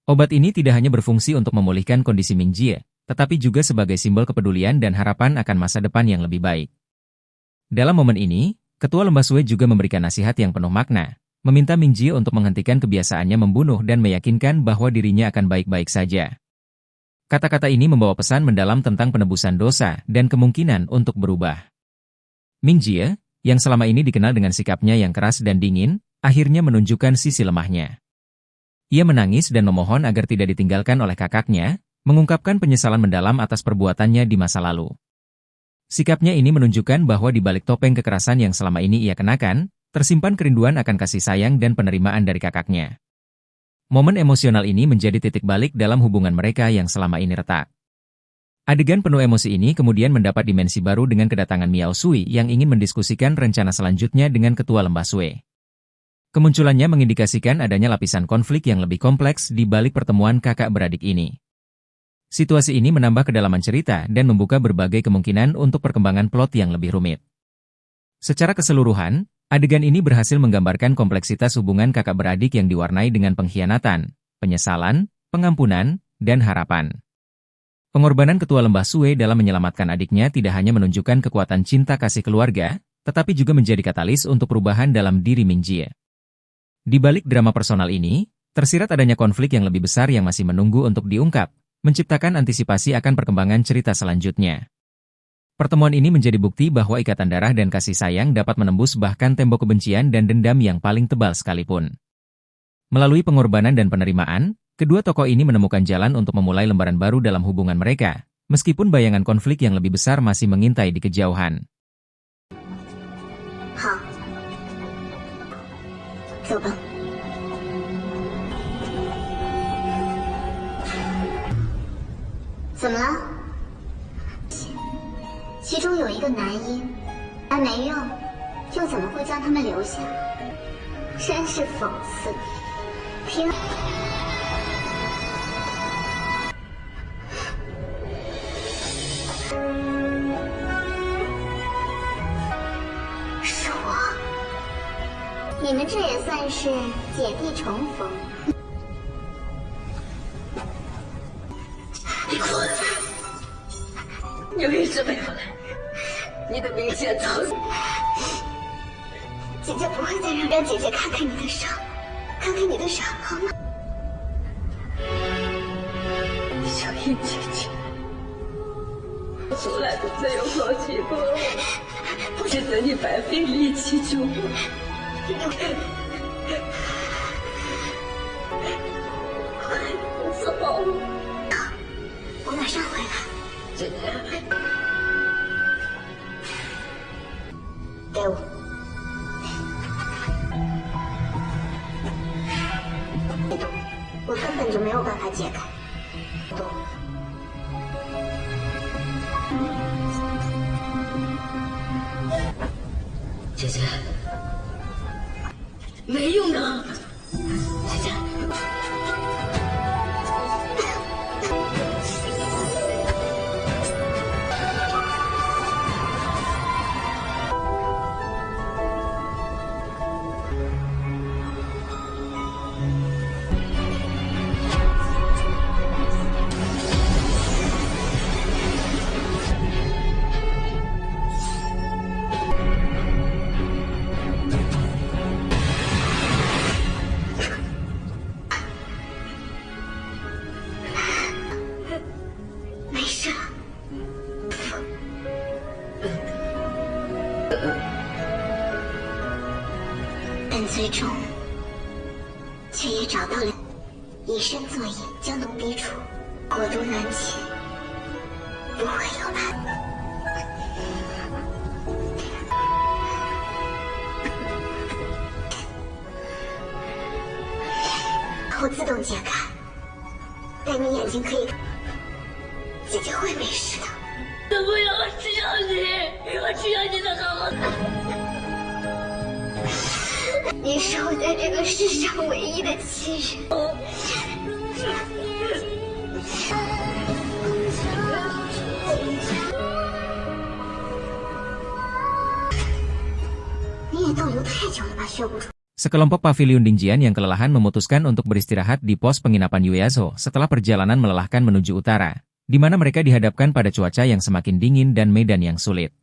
S1: Obat ini tidak hanya berfungsi untuk memulihkan kondisi Ming Jie, tetapi juga sebagai simbol kepedulian dan harapan akan masa depan yang lebih baik. Dalam momen ini, Ketua Lembah Sue juga memberikan nasihat yang penuh makna, meminta Ming Jie untuk menghentikan kebiasaannya membunuh dan meyakinkan bahwa dirinya akan baik-baik saja. Kata-kata ini membawa pesan mendalam tentang penebusan dosa dan kemungkinan untuk berubah. Ming Jie, yang selama ini dikenal dengan sikapnya yang keras dan dingin, akhirnya menunjukkan sisi lemahnya. Ia menangis dan memohon agar tidak ditinggalkan oleh kakaknya, mengungkapkan penyesalan mendalam atas perbuatannya di masa lalu. Sikapnya ini menunjukkan bahwa di balik topeng kekerasan yang selama ini ia kenakan, tersimpan kerinduan akan kasih sayang dan penerimaan dari kakaknya. Momen emosional ini menjadi titik balik dalam hubungan mereka yang selama ini retak. Adegan penuh emosi ini kemudian mendapat dimensi baru dengan kedatangan Miao Sui yang ingin mendiskusikan rencana selanjutnya dengan Ketua Lembah Sue. Kemunculannya mengindikasikan adanya lapisan konflik yang lebih kompleks di balik pertemuan kakak beradik ini. Situasi ini menambah kedalaman cerita dan membuka berbagai kemungkinan untuk perkembangan plot yang lebih rumit. Secara keseluruhan, adegan ini berhasil menggambarkan kompleksitas hubungan kakak beradik yang diwarnai dengan pengkhianatan, penyesalan, pengampunan, dan harapan. Pengorbanan Ketua Lembah Sue dalam menyelamatkan adiknya tidak hanya menunjukkan kekuatan cinta kasih keluarga, tetapi juga menjadi katalis untuk perubahan dalam diri Ming Jie. Di balik drama personal ini, tersirat adanya konflik yang lebih besar yang masih menunggu untuk diungkap, menciptakan antisipasi akan perkembangan cerita selanjutnya. Pertemuan ini menjadi bukti bahwa ikatan darah dan kasih sayang dapat menembus bahkan tembok kebencian dan dendam yang paling tebal sekalipun. Melalui pengorbanan dan penerimaan, kedua tokoh ini menemukan jalan untuk memulai lembaran baru dalam hubungan mereka, meskipun bayangan konflik yang lebih besar masih mengintai di kejauhan.
S3: 好，走吧。怎么了？其中有一个男婴，还没用，又怎么会将他们留下？真是讽刺！凭是我，你们这也算是姐弟重逢。
S2: 你滚！你为什么要来？你的明显早死。
S3: 姐姐不会再让姐姐看看你的伤，看看你的伤，好吗？
S2: 小英姐姐，我从来都没有放弃过我，不是等你白费力气救我。快走！
S3: 我马上回来。
S2: 姐姐，
S3: 给我。你动，我根本就没有办法解开。动。
S2: 姐姐，没用的。姐姐。
S3: 没事。但最终，却也找到了以身作引，将奴逼出，国都南迁，不会有难。我自动解开，但你眼睛可以看，姐姐会没事的。
S2: 我不要，我只要你，我只要你能好好看。
S3: 你是我在这个世上唯一的亲人。你也逗留太久了吧，血不出。
S1: Sekelompok pavilion Dingjian yang kelelahan memutuskan untuk beristirahat di pos penginapan Yueyaso setelah perjalanan melelahkan menuju utara, di mana mereka dihadapkan pada cuaca yang semakin dingin dan medan yang sulit.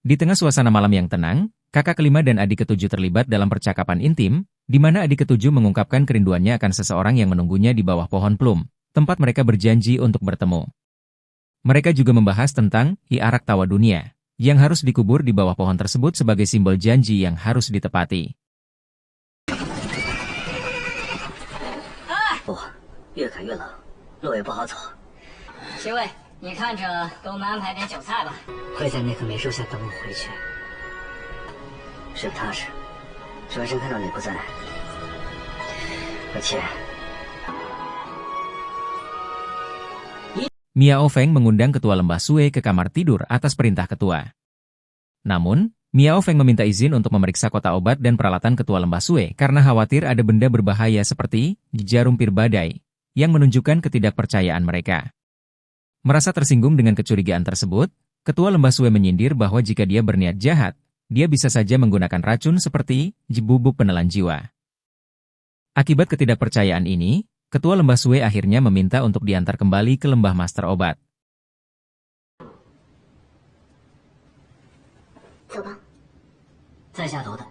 S1: Di tengah suasana malam yang tenang, kakak kelima dan adik ketujuh terlibat dalam percakapan intim, di mana adik ketujuh mengungkapkan kerinduannya akan seseorang yang menunggunya di bawah pohon plum, tempat mereka berjanji untuk bertemu. Mereka juga membahas tentang arak tawa dunia, yang harus dikubur di bawah pohon tersebut sebagai simbol janji yang harus ditepati.
S2: 越赶越冷，路也不好走。
S4: 七位，你看着给我们安排点酒菜吧。
S2: 会在那棵梅树下等我回去，睡不踏实。周医生看到你不在，而且
S1: Miao Feng mengundang ketua lembah Sue ke kamar tidur atas perintah ketua. Namun, Miao Feng meminta izin untuk memeriksa kotak obat dan peralatan ketua lembah Sue karena khawatir ada benda berbahaya seperti jarum pir badai, yang menunjukkan ketidakpercayaan mereka. Merasa tersinggung dengan kecurigaan tersebut, ketua lembah Sue menyindir bahwa jika dia berniat jahat, dia bisa saja menggunakan racun seperti bubuk penelan jiwa. Akibat ketidakpercayaan ini, ketua lembah Sue akhirnya meminta untuk diantar kembali ke lembah master obat.
S3: 走吧。
S2: 在下头的，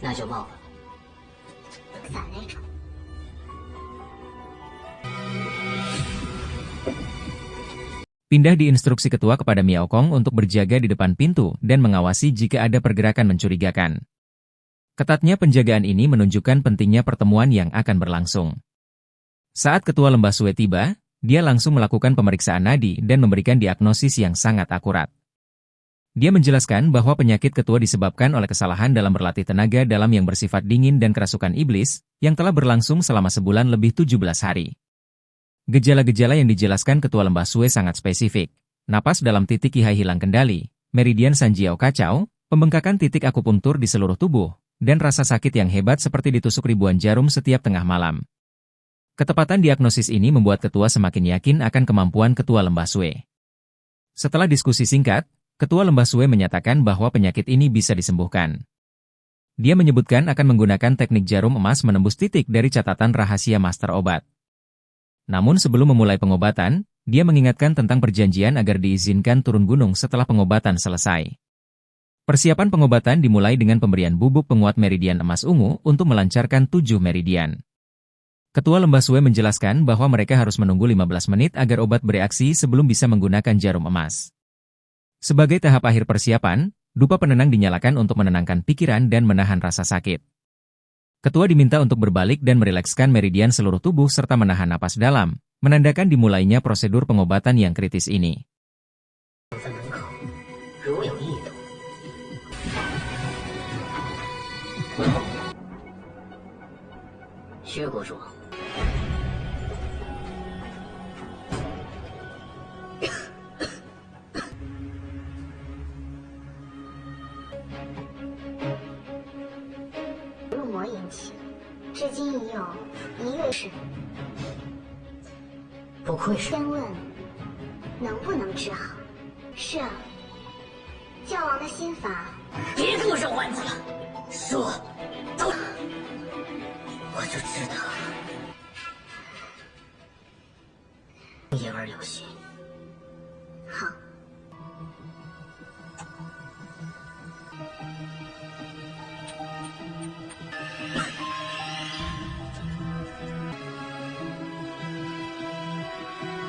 S2: 那就冒了。
S3: 伞那种。
S1: Pindah di instruksi ketua kepada Miao Kong untuk berjaga di depan pintu dan mengawasi jika ada pergerakan mencurigakan. Ketatnya penjagaan ini menunjukkan pentingnya pertemuan yang akan berlangsung. Saat ketua lembah Sue tiba, dia langsung melakukan pemeriksaan nadi dan memberikan diagnosis yang sangat akurat. Dia menjelaskan bahwa penyakit ketua disebabkan oleh kesalahan dalam berlatih tenaga dalam yang bersifat dingin dan kerasukan iblis, yang telah berlangsung selama sebulan lebih 17 hari. Gejala-gejala yang dijelaskan Ketua Lembah Sue sangat spesifik. Napas dalam titik Ihai hilang kendali, meridian Sanjiao kacau, pembengkakan titik akupunktur di seluruh tubuh, dan rasa sakit yang hebat seperti ditusuk ribuan jarum setiap tengah malam. Ketepatan diagnosis ini membuat Ketua semakin yakin akan kemampuan Ketua Lembah Sue. Setelah diskusi singkat, Ketua Lembah Sue menyatakan bahwa penyakit ini bisa disembuhkan. Dia menyebutkan akan menggunakan teknik jarum emas menembus titik dari catatan rahasia master obat. Namun sebelum memulai pengobatan, dia mengingatkan tentang perjanjian agar diizinkan turun gunung setelah pengobatan selesai. Persiapan pengobatan dimulai dengan pemberian bubuk penguat meridian emas ungu untuk melancarkan 7 meridian. Ketua Lembah Sue menjelaskan bahwa mereka harus menunggu 15 menit agar obat bereaksi sebelum bisa menggunakan jarum emas. Sebagai tahap akhir persiapan, dupa penenang dinyalakan untuk menenangkan pikiran dan menahan rasa sakit. Ketua diminta untuk berbalik dan merilekskan meridian seluruh tubuh serta menahan napas dalam, menandakan dimulainya prosedur pengobatan yang kritis ini.
S2: 薛国主，
S3: 入魔引起，至今已有1月时。
S2: 不愧是。
S3: 先问，能不能治好？是啊，教王的心法。
S2: 别跟我绕弯子了，说，都，我就知道，言而有信。
S3: 好。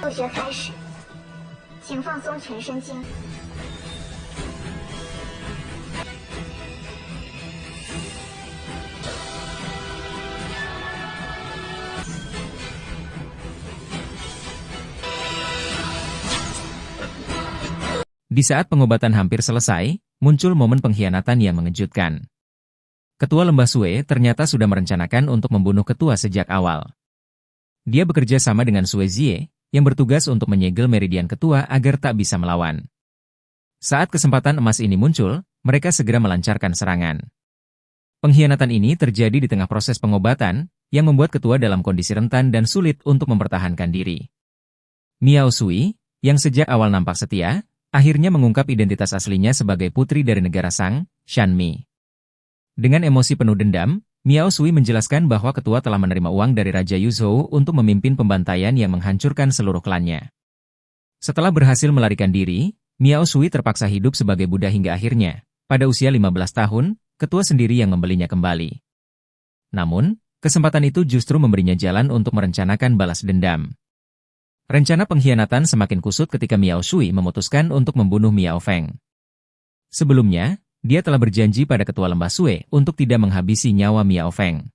S3: 入学开始，请放松全身筋。
S1: Di saat pengobatan hampir selesai, muncul momen pengkhianatan yang mengejutkan. Ketua Lembah Sue ternyata sudah merencanakan untuk membunuh ketua sejak awal. Dia bekerja sama dengan Sue Zie, yang bertugas untuk menyegel meridian ketua agar tak bisa melawan. Saat kesempatan emas ini muncul, mereka segera melancarkan serangan. Pengkhianatan ini terjadi di tengah proses pengobatan, yang membuat ketua dalam kondisi rentan dan sulit untuk mempertahankan diri. Miao Sui, yang sejak awal nampak setia, akhirnya mengungkap identitas aslinya sebagai putri dari negara Sang, Shanmi. Dengan emosi penuh dendam, Miao Sui menjelaskan bahwa ketua telah menerima uang dari Raja Yuzhou untuk memimpin pembantaian yang menghancurkan seluruh klannya. Setelah berhasil melarikan diri, Miao Sui terpaksa hidup sebagai budak hingga akhirnya, pada usia 15 tahun, ketua sendiri yang membelinya kembali. Namun, kesempatan itu justru memberinya jalan untuk merencanakan balas dendam. Rencana pengkhianatan semakin kusut ketika Miao Sui memutuskan untuk membunuh Miao Feng. Sebelumnya, dia telah berjanji pada Ketua Lembah Sue untuk tidak menghabisi nyawa Miao Feng.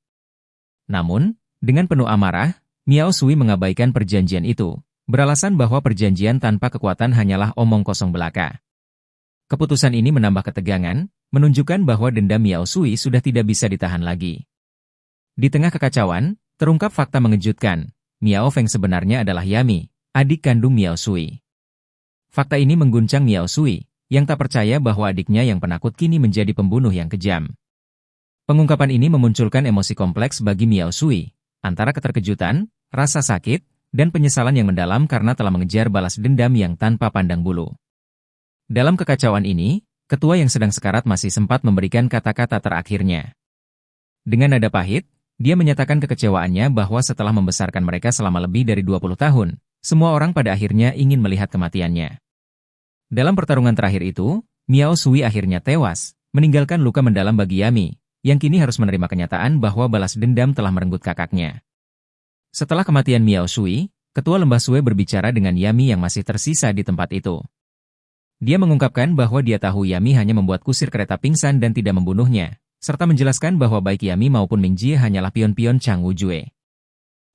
S1: Namun, dengan penuh amarah, Miao Sui mengabaikan perjanjian itu, beralasan bahwa perjanjian tanpa kekuatan hanyalah omong kosong belaka. Keputusan ini menambah ketegangan, menunjukkan bahwa dendam Miao Sui sudah tidak bisa ditahan lagi. Di tengah kekacauan, terungkap fakta mengejutkan. Miao Feng sebenarnya adalah Yami, adik kandung Miao Sui. Fakta ini mengguncang Miao Sui, yang tak percaya bahwa adiknya yang penakut kini menjadi pembunuh yang kejam. Pengungkapan ini memunculkan emosi kompleks bagi Miao Sui, antara keterkejutan, rasa sakit, dan penyesalan yang mendalam karena telah mengejar balas dendam yang tanpa pandang bulu. Dalam kekacauan ini, ketua yang sedang sekarat masih sempat memberikan kata-kata terakhirnya. Dengan nada pahit, dia menyatakan kekecewaannya bahwa setelah membesarkan mereka selama lebih dari 20 tahun, semua orang pada akhirnya ingin melihat kematiannya. Dalam pertarungan terakhir itu, Miao Sui akhirnya tewas, meninggalkan luka mendalam bagi Yami, yang kini harus menerima kenyataan bahwa balas dendam telah merenggut kakaknya. Setelah kematian Miao Sui, Ketua Lembah Sue berbicara dengan Yami yang masih tersisa di tempat itu. Dia mengungkapkan bahwa dia tahu Yami hanya membuat kusir kereta pingsan dan tidak membunuhnya, serta menjelaskan bahwa baik Yami maupun Mingjie hanyalah pion-pion Chang Wujue.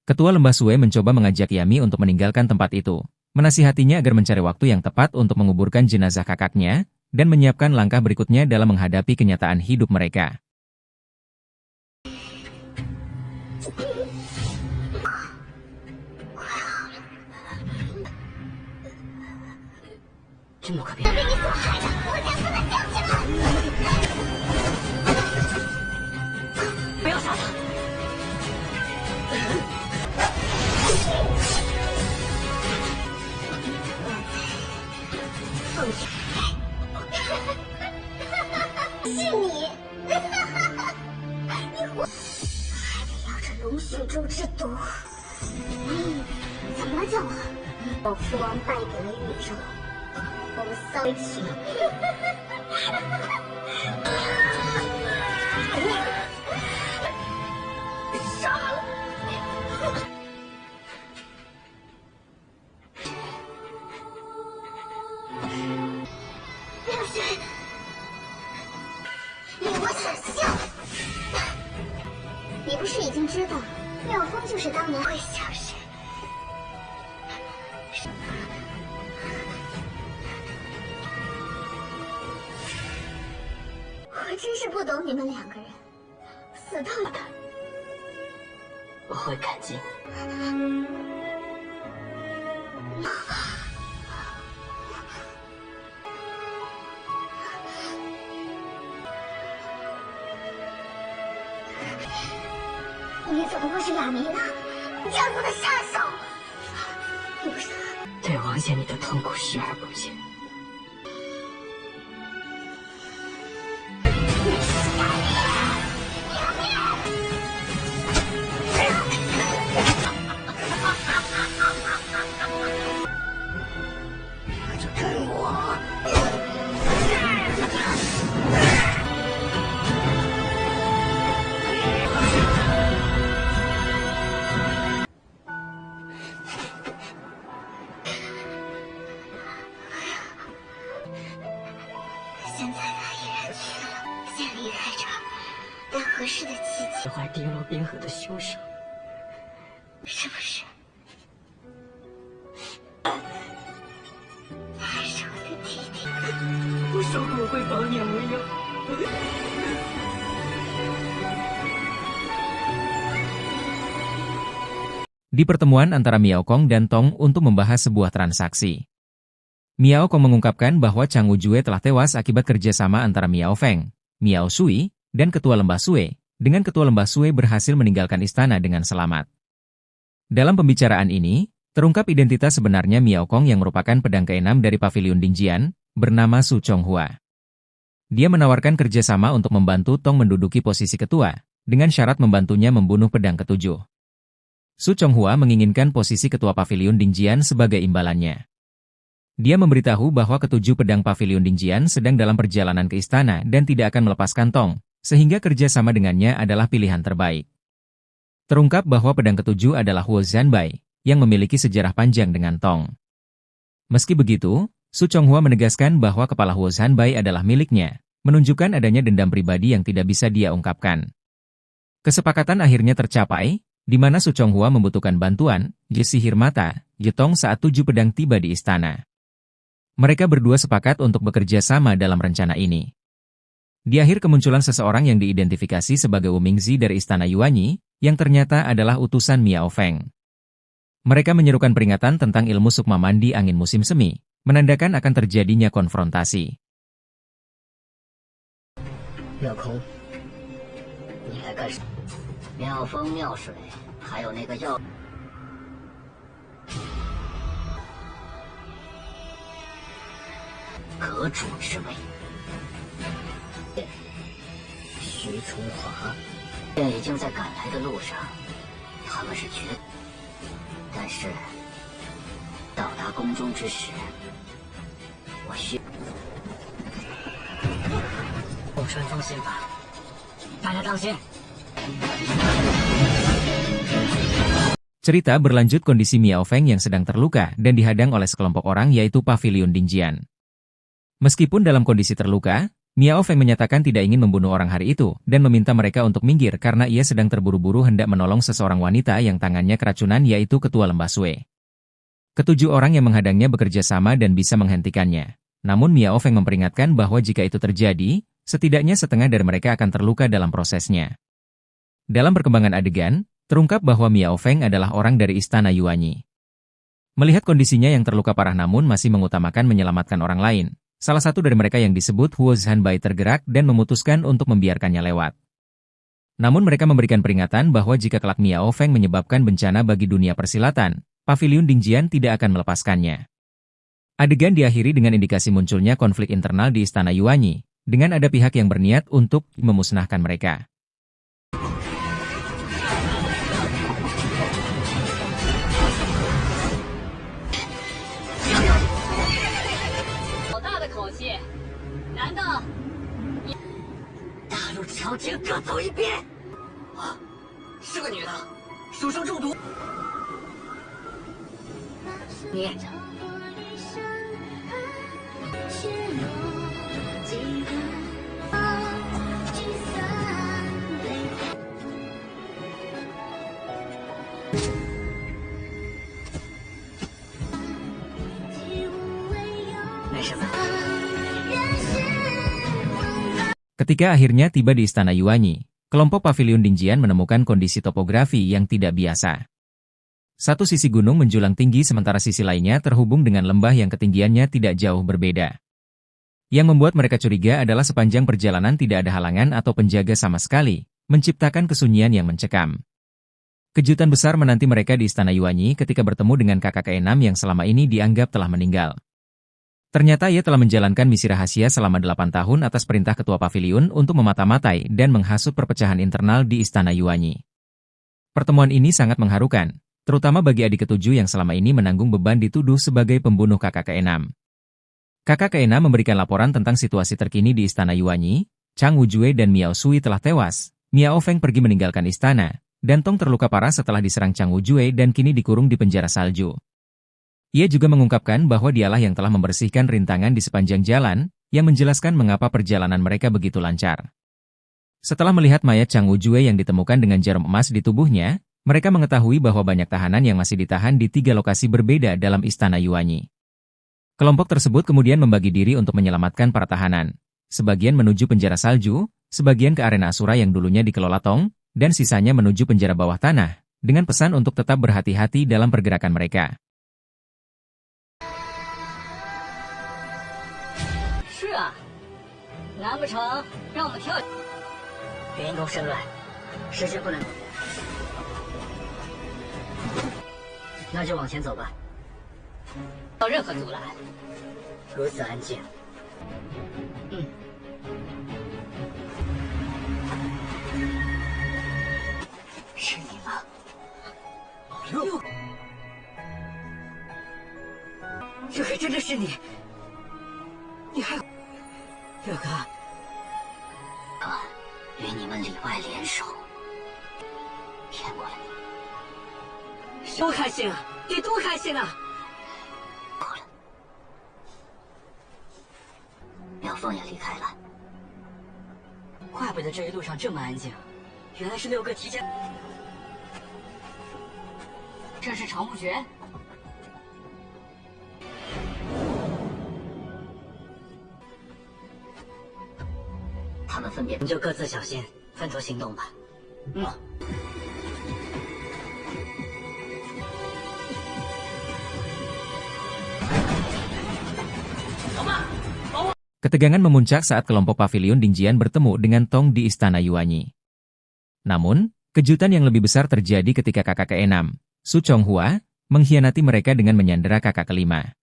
S1: Ketua Lembah Sue mencoba mengajak Yami untuk meninggalkan tempat itu, menasihatinya agar mencari waktu yang tepat untuk menguburkan jenazah kakaknya, dan menyiapkan langkah berikutnya dalam menghadapi kenyataan hidup mereka.
S2: 这么可别。
S3: 被你所害的，我将死的掉下来。
S2: 不要杀他！
S3: 放弃。是你，你活还得要这龙血珠之毒。怎么了，教皇？我父王败给了宇宙，我们骚情。杀了！流水，你我想笑。你不是已经知道，妙风就是当年会消失？我真是不懂你们两个人，死透了。
S2: 我会感激
S3: 你怎么会是雅弥呢？家族的杀手！不是，
S2: 对王爷你的痛苦视而不见。
S3: 现在他已然去了，先离开这儿，等合适的契机，
S2: 怀跌落冰河的凶手，
S3: 是不是？还是我的弟弟？
S2: 我说过我会保你无忧。
S1: Di pertemuan antara Miao Kong dan Tong untuk membahas sebuah transaksi. Miao Kong mengungkapkan bahwa Chang Wujue telah tewas akibat kerjasama antara Miao Feng, Miao Sui, dan Ketua Lembah Sui, dengan Ketua Lembah Sui berhasil meninggalkan istana dengan selamat. Dalam pembicaraan ini, terungkap identitas sebenarnya Miao Kong yang merupakan pedang ke-6 dari Pavilion Dingjian, bernama Su Chonghua. Dia menawarkan kerjasama untuk membantu Tong menduduki posisi ketua, dengan syarat membantunya membunuh pedang ke-7. Su Chonghua menginginkan posisi ketua Pavilion Dingjian sebagai imbalannya. Dia memberitahu bahwa ke-7 pedang Pavilion Dingjian sedang dalam perjalanan ke istana dan tidak akan melepaskan Tong, sehingga kerjasama dengannya adalah pilihan terbaik. Terungkap bahwa pedang ke-7 adalah Huo Zanbai, yang memiliki sejarah panjang dengan Tong. Meski begitu, Su Chonghua menegaskan bahwa kepala Huo Zanbai adalah miliknya, menunjukkan adanya dendam pribadi yang tidak bisa dia ungkapkan. Kesepakatan akhirnya tercapai, di mana Su Chonghua membutuhkan bantuan, Ye sihir mata, Ye Tong saat 7 pedang tiba di istana. Mereka berdua sepakat untuk bekerja sama dalam rencana ini. Di akhir kemunculan seseorang yang diidentifikasi sebagai Wu Mingzi dari istana Yuanyi, yang ternyata adalah utusan Miao Feng. Mereka menyerukan peringatan tentang ilmu sukma mandi angin musim semi, menandakan akan terjadinya konfrontasi.
S2: 妙空，你来干什么？妙风妙水，还有那个药。阁主之位，徐从华，现已经在赶来的路上，他们是绝，但是到达宫中之时，我需。后山放心吧，大家当心。
S1: Cerita berlanjut kondisi Miao Feng yang sedang terluka dan dihadang oleh sekelompok orang yaitu Pavilion Dingjian. Meskipun dalam kondisi terluka, Miao Feng menyatakan tidak ingin membunuh orang hari itu dan meminta mereka untuk minggir karena ia sedang terburu-buru hendak menolong seseorang wanita yang tangannya keracunan yaitu Ketua Lembah Sui. Ketujuh orang yang menghadangnya bekerja sama dan bisa menghentikannya. Namun Miao Feng memperingatkan bahwa jika itu terjadi, setidaknya setengah dari mereka akan terluka dalam prosesnya. Dalam perkembangan adegan, terungkap bahwa Miao Feng adalah orang dari istana Yuanyi. Melihat kondisinya yang terluka parah namun masih mengutamakan menyelamatkan orang lain, salah satu dari mereka yang disebut Huo Zhanbai tergerak dan memutuskan untuk membiarkannya lewat. Namun mereka memberikan peringatan bahwa jika kelak Miao Feng menyebabkan bencana bagi dunia persilatan, Paviliun Dingjian tidak akan melepaskannya. Adegan diakhiri dengan indikasi munculnya konflik internal di Istana Yuanyi, dengan ada pihak yang berniat untuk memusnahkan mereka. Ketika akhirnya tiba di Istana Yuanyi, kelompok Paviliun Dingjian menemukan kondisi topografi yang tidak biasa. Satu sisi gunung menjulang tinggi sementara sisi lainnya terhubung dengan lembah yang ketinggiannya tidak jauh berbeda. Yang membuat mereka curiga adalah sepanjang perjalanan tidak ada halangan atau penjaga sama sekali, menciptakan kesunyian yang mencekam. Kejutan besar menanti mereka di Istana Yuanyi ketika bertemu dengan kakak keenam yang selama ini dianggap telah meninggal. Ternyata ia telah menjalankan misi rahasia selama 8 tahun atas perintah ketua paviliun untuk memata-matai dan menghasut perpecahan internal di Istana Yuanyi. Pertemuan ini sangat mengharukan, terutama bagi adik ketujuh yang selama ini menanggung beban dituduh sebagai pembunuh kakak keenam. Kakak keenam memberikan laporan tentang situasi terkini di Istana Yuanyi. Chang Wujue dan Miao Sui telah tewas, Miao Feng pergi meninggalkan istana, dan Tong terluka parah setelah diserang Chang Wujue dan kini dikurung di penjara salju. Ia juga mengungkapkan bahwa dialah yang telah membersihkan rintangan di sepanjang jalan, yang menjelaskan mengapa perjalanan mereka begitu lancar. Setelah melihat mayat Chang Wujue yang ditemukan dengan jarum emas di tubuhnya, mereka mengetahui bahwa banyak tahanan yang masih ditahan di 3 lokasi berbeda dalam Istana Yuanyi. Kelompok tersebut kemudian membagi diri untuk menyelamatkan para tahanan. Sebagian menuju penjara salju, sebagian ke arena Asura yang dulunya dikelola Tong, dan sisanya menuju penjara bawah tanah, dengan pesan untuk tetap berhati-hati dalam pergerakan mereka.
S4: 是啊，难不成让我们跳？
S2: 云宫生乱，时间不能，那就往前走吧。
S4: 到任何阻拦。
S2: 如此安静。是你吗？这还真的是你？你还六哥，与你们里外联手，骗过了你，多开心啊！你多开心啊！够了，苗凤也离开了，怪不得这一路上这么安静，原来是六哥提前。这是常不觉。 他们分别，你就各自小心，分头行动吧。
S1: Ketegangan memuncak saat kelompok Paviliun Dingjian bertemu dengan Tong di Istana Yuanyi. Namun, kejutan yang lebih besar terjadi ketika kakak keenam, Su Chonghua, mengkhianati mereka dengan menyandera kakak kelima.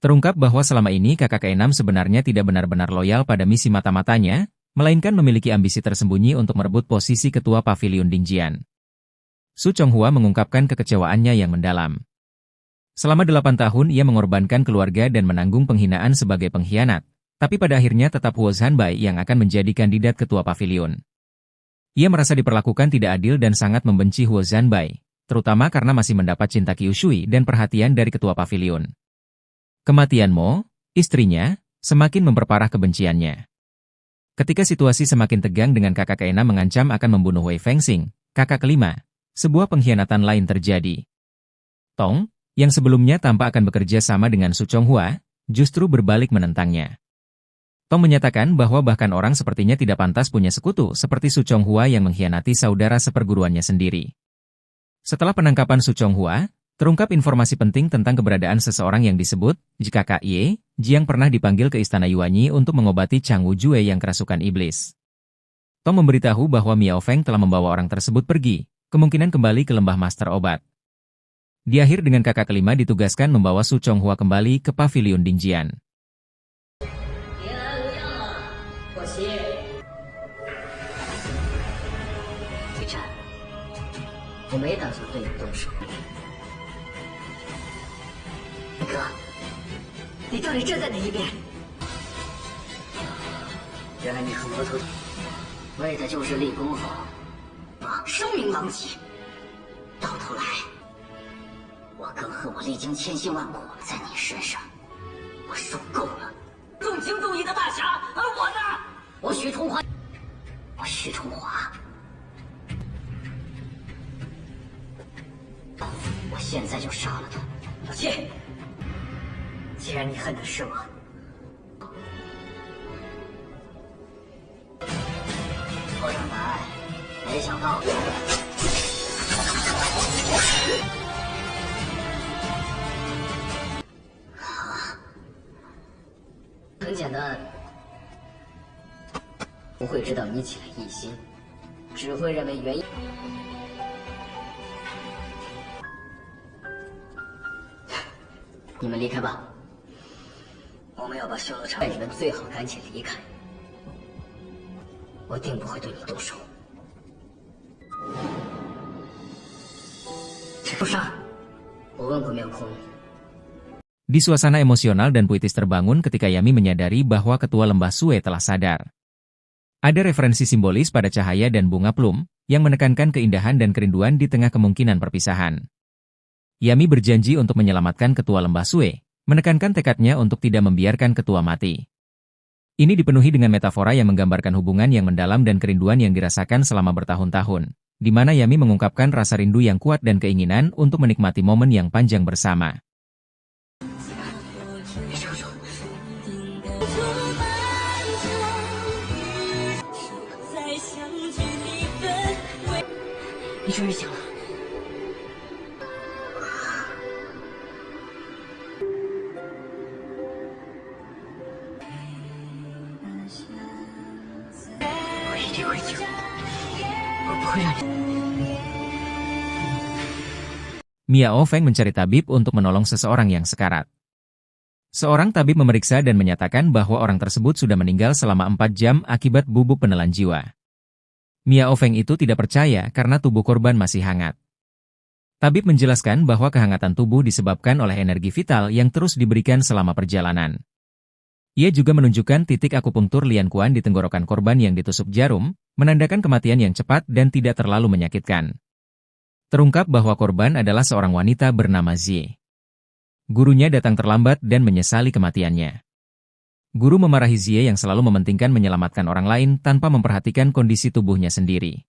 S1: Terungkap bahwa selama ini kakak keenam sebenarnya tidak benar-benar loyal pada misi mata-matanya, melainkan memiliki ambisi tersembunyi untuk merebut posisi ketua Paviliun Dingjian. Su Chonghua mengungkapkan kekecewaannya yang mendalam. Selama 8 tahun ia mengorbankan keluarga dan menanggung penghinaan sebagai pengkhianat, tapi pada akhirnya tetap Huo Zhanbai yang akan menjadi kandidat ketua paviliun. Ia merasa diperlakukan tidak adil dan sangat membenci Huo Zhanbai, terutama karena masih mendapat cinta Kyushui dan perhatian dari ketua paviliun. Kematian Mo, istrinya, semakin memperparah kebenciannya. Ketika situasi semakin tegang dengan kakak keenam mengancam akan membunuh Wei Fengxing, kakak kelima, sebuah pengkhianatan lain terjadi. Tong, yang sebelumnya tampak akan bekerja sama dengan Su Chonghua, justru berbalik menentangnya. Tong menyatakan bahwa bahkan orang sepertinya tidak pantas punya sekutu seperti Su Chonghua yang mengkhianati saudara seperguruannya sendiri. Setelah penangkapan Su Chonghua, Terungkap informasi penting tentang keberadaan seseorang yang disebut Kakak Ye, Jiang pernah dipanggil ke Istana Yuanyi untuk mengobati Chang Wujue yang kerasukan iblis. Tom memberitahu bahwa Miao Feng telah membawa orang tersebut pergi, kemungkinan kembali ke lembah Master Obat. Di akhir dengan kakak kelima ditugaskan membawa Su Chonghua kembali ke pavilion Dingjian.
S4: 别来无恙了，伙计。
S2: 李晨，我没打算对你动手。哥，你到底站在哪一边？原来你和魔头为的就是立功后声名狼藉，到头来，我更恨我历经千辛万苦在你身上，我受够了。重情重义的大侠，而我呢？我许崇华，我现在就杀了他。老七，既然你恨的是我，我长白，没想到。很简单，不会知道你起了异心，只会认为原因。你们离开吧，我们要把修罗场，你们最好赶紧离开，我定不会对你动手。不杀，我问过面孔。
S1: Di suasana emosional dan puitis terbangun ketika Yami menyadari bahwa ketua lembah Sue telah sadar. Ada referensi simbolis pada cahaya dan bunga plum, yang menekankan keindahan dan kerinduan di tengah kemungkinan perpisahan. Yami berjanji untuk menyelamatkan ketua lembah Sue, menekankan tekadnya untuk tidak membiarkan ketua mati. Ini dipenuhi dengan metafora yang menggambarkan hubungan yang mendalam dan kerinduan yang dirasakan selama bertahun-tahun, di mana Yami mengungkapkan rasa rindu yang kuat dan keinginan untuk menikmati momen yang panjang bersama. Miao Feng mencari tabib untuk menolong seseorang yang sekarat. Seorang tabib memeriksa dan menyatakan bahwa orang tersebut sudah meninggal selama 4 jam akibat bubuk penelan jiwa. Miao Feng itu tidak percaya karena tubuh korban masih hangat. Tabib menjelaskan bahwa kehangatan tubuh disebabkan oleh energi vital yang terus diberikan selama perjalanan. Ia juga menunjukkan titik akupunktur Lian Kuan di tenggorokan korban yang ditusuk jarum, menandakan kematian yang cepat dan tidak terlalu menyakitkan. Terungkap bahwa korban adalah seorang wanita bernama Zie. Gurunya datang terlambat dan menyesali kematiannya. Guru memarahi Zie yang selalu mementingkan menyelamatkan orang lain tanpa memperhatikan kondisi tubuhnya sendiri.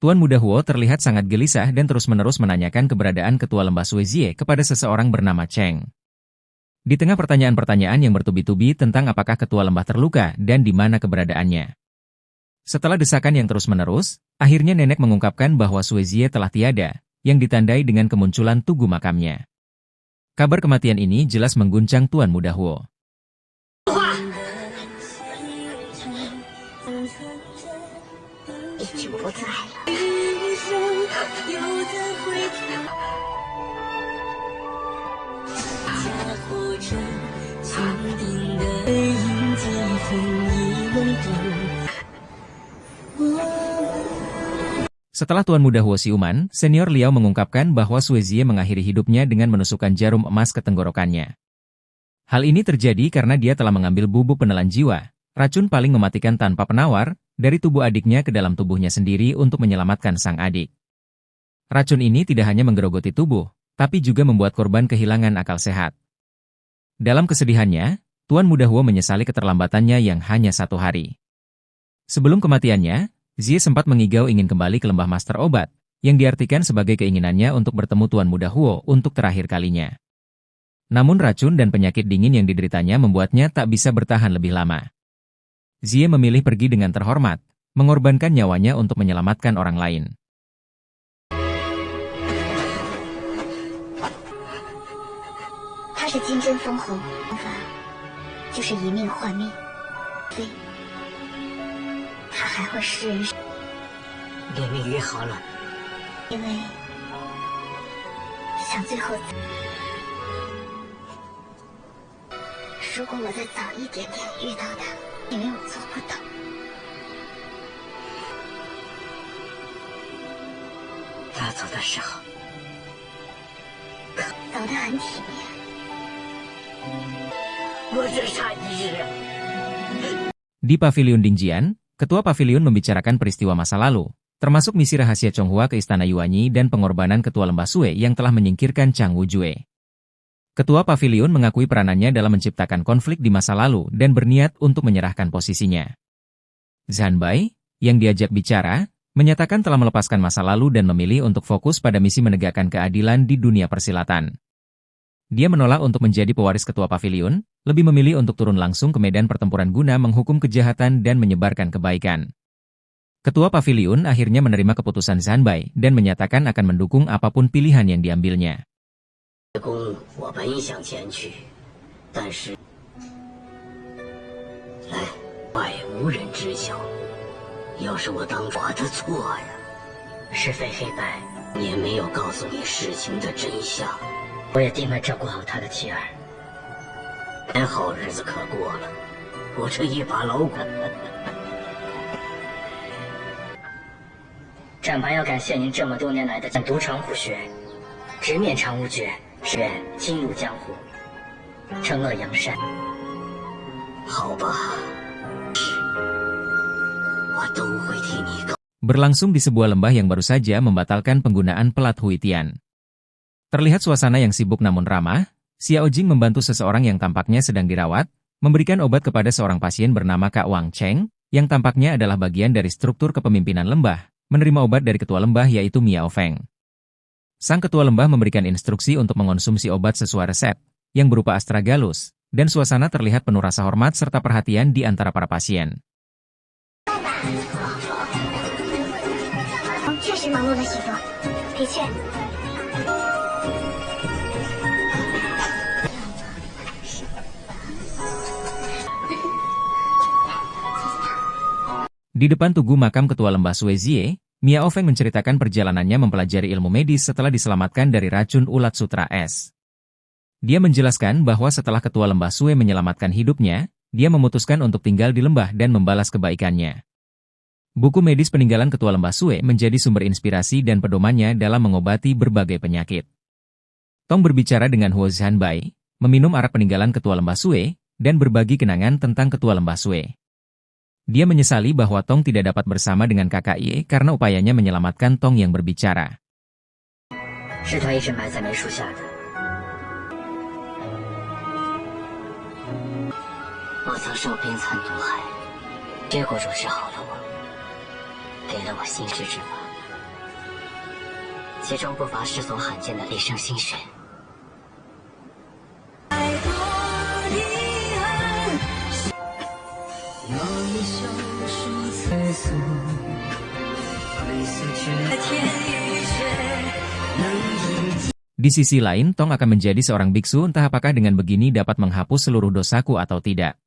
S1: Tuan Muda Huo terlihat sangat gelisah dan terus-menerus menanyakan keberadaan ketua lembah Sue Zie kepada seseorang bernama Cheng. Di tengah pertanyaan-pertanyaan yang bertubi-tubi tentang apakah ketua lembah terluka dan di mana keberadaannya. Setelah desakan yang terus-menerus, akhirnya nenek mengungkapkan bahwa Sue Zie telah tiada, yang ditandai dengan kemunculan tugu makamnya. Kabar kematian ini jelas mengguncang Tuan Muda Huo. Setelah Tuan Muda Huo siuman, Senior Liao mengungkapkan bahwa Sue Zie mengakhiri hidupnya dengan menusukkan jarum emas ke tenggorokannya. Hal ini terjadi karena dia telah mengambil bubuk penelan jiwa, racun paling mematikan tanpa penawar, dari tubuh adiknya ke dalam tubuhnya sendiri untuk menyelamatkan sang adik. Racun ini tidak hanya menggerogoti tubuh, tapi juga membuat korban kehilangan akal sehat. Dalam kesedihannya, Tuan Muda Huo menyesali keterlambatannya yang hanya 1 hari. Sebelum kematiannya, Zie sempat mengigau ingin kembali ke lembah Master Obat, yang diartikan sebagai keinginannya untuk bertemu Tuan Muda Huo untuk terakhir kalinya. Namun racun dan penyakit dingin yang dideritanya membuatnya tak bisa bertahan lebih lama. Zie memilih pergi dengan terhormat, mengorbankan nyawanya untuk menyelamatkan orang lain.
S3: Dia是金针封喉，方法就是一命换命，对，他还会施人，
S2: 连命约好了，
S3: 因为想最后。如果我再早一点点遇到他，因为我做不到。
S2: 他走的时候，
S3: 走得很体面。
S2: 我只差1日。
S1: Di Paviliun Dingjian, Ketua Paviliun membicarakan peristiwa masa lalu, termasuk misi rahasia Chonghua ke Istana Yuanyi dan pengorbanan Ketua Lembah Sue yang telah menyingkirkan Chang Wujue. Ketua Paviliun mengakui peranannya dalam menciptakan konflik di masa lalu dan berniat untuk menyerahkan posisinya. Zanbai, yang diajak bicara, menyatakan telah melepaskan masa lalu dan memilih untuk fokus pada misi menegakkan keadilan di dunia persilatan. Dia menolak untuk menjadi pewaris Ketua Paviliun, lebih memilih untuk turun langsung ke medan pertempuran guna menghukum kejahatan dan menyebarkan kebaikan. Ketua Paviliun akhirnya menerima keputusan Zanbai dan menyatakan akan mendukung apapun pilihan yang diambilnya.
S2: 宫我本想前去，但是来外无人知晓。要是我当我的错呀，是非黑白也没有告诉你事情的真相。我也定会照顾好他的妻儿，连好日子可过了。我这一把老骨。展盘要感谢您这么多年来的读长虎穴，直面长无绝。 是愿亲入江湖，惩恶扬善。好吧，我都会替你搞。
S1: Berlangsung di sebuah lembah yang baru saja membatalkan penggunaan pelat Huitian. Terlihat suasana yang sibuk namun ramah, Xiao Jing membantu seseorang yang tampaknya sedang dirawat, memberikan obat kepada seorang pasien bernama Kak Wang Cheng, yang tampaknya adalah bagian dari struktur kepemimpinan lembah, menerima obat dari ketua lembah yaitu Miao Feng. Sang ketua lembah memberikan instruksi untuk mengonsumsi obat sesuai resep, yang berupa astragalus, dan suasana terlihat penuh rasa hormat serta perhatian di antara para pasien.
S3: 确实忙碌了许多，的确。
S1: Di depan tugu makam ketua lembah Sue Zie, Miao Feng menceritakan perjalanannya mempelajari ilmu medis setelah diselamatkan dari racun ulat sutra es. Dia menjelaskan bahwa setelah ketua lembah Sue menyelamatkan hidupnya, dia memutuskan untuk tinggal di lembah dan membalas kebaikannya. Buku medis peninggalan ketua lembah Sue menjadi sumber inspirasi dan pedomannya dalam mengobati berbagai penyakit. Tong berbicara dengan Huo Zanbai, meminum arak peninggalan ketua lembah Sue, dan berbagi kenangan tentang ketua lembah Sue. Dia menyesali bahwa Tong tidak dapat bersama dengan kakak Ye karena upayanya menyelamatkan Tong yang berbicara.
S2: 是他一直埋在梅树下的。我曾受冰蚕毒害，结果主治好了我，给了我心智之法，其中不乏世所罕见的一生心血。
S1: Di sisi lain, Tong akan menjadi seorang biksu entah apakah dengan begini dapat menghapus seluruh dosaku atau tidak.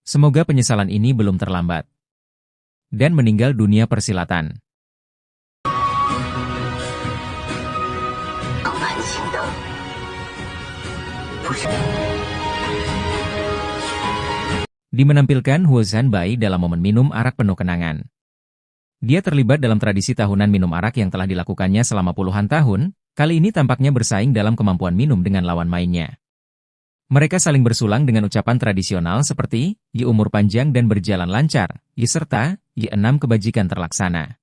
S1: Semoga penyesalan ini belum terlambat. Dan meninggal dunia persilatan. Dimenampilkan Huo Zanbai dalam momen minum arak penuh kenangan. Dia terlibat dalam tradisi tahunan minum arak yang telah dilakukannya selama puluhan tahun, kali ini tampaknya bersaing dalam kemampuan minum dengan lawan mainnya. Mereka saling bersulang dengan ucapan tradisional seperti, Yi umur panjang dan berjalan lancar, Yi serta, Yi 6 kebajikan terlaksana.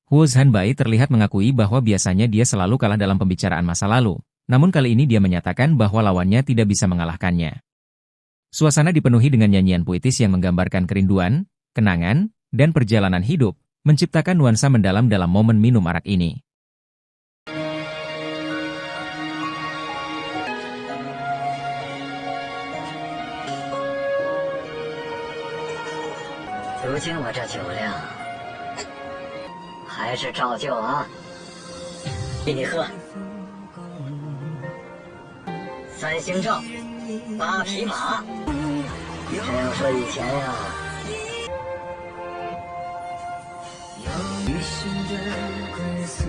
S1: Huo Zhanbai terlihat mengakui bahwa biasanya dia selalu kalah dalam pembicaraan masa lalu, namun kali ini dia menyatakan bahwa lawannya tidak bisa mengalahkannya. Suasana dipenuhi dengan nyanyian puitis yang menggambarkan kerinduan, kenangan, dan perjalanan hidup, menciptakan nuansa mendalam dalam momen minum arak ini.
S2: 如今我这酒量还是照旧啊，给你喝。3星照，8匹马。这要说以前呀，女性的归宿。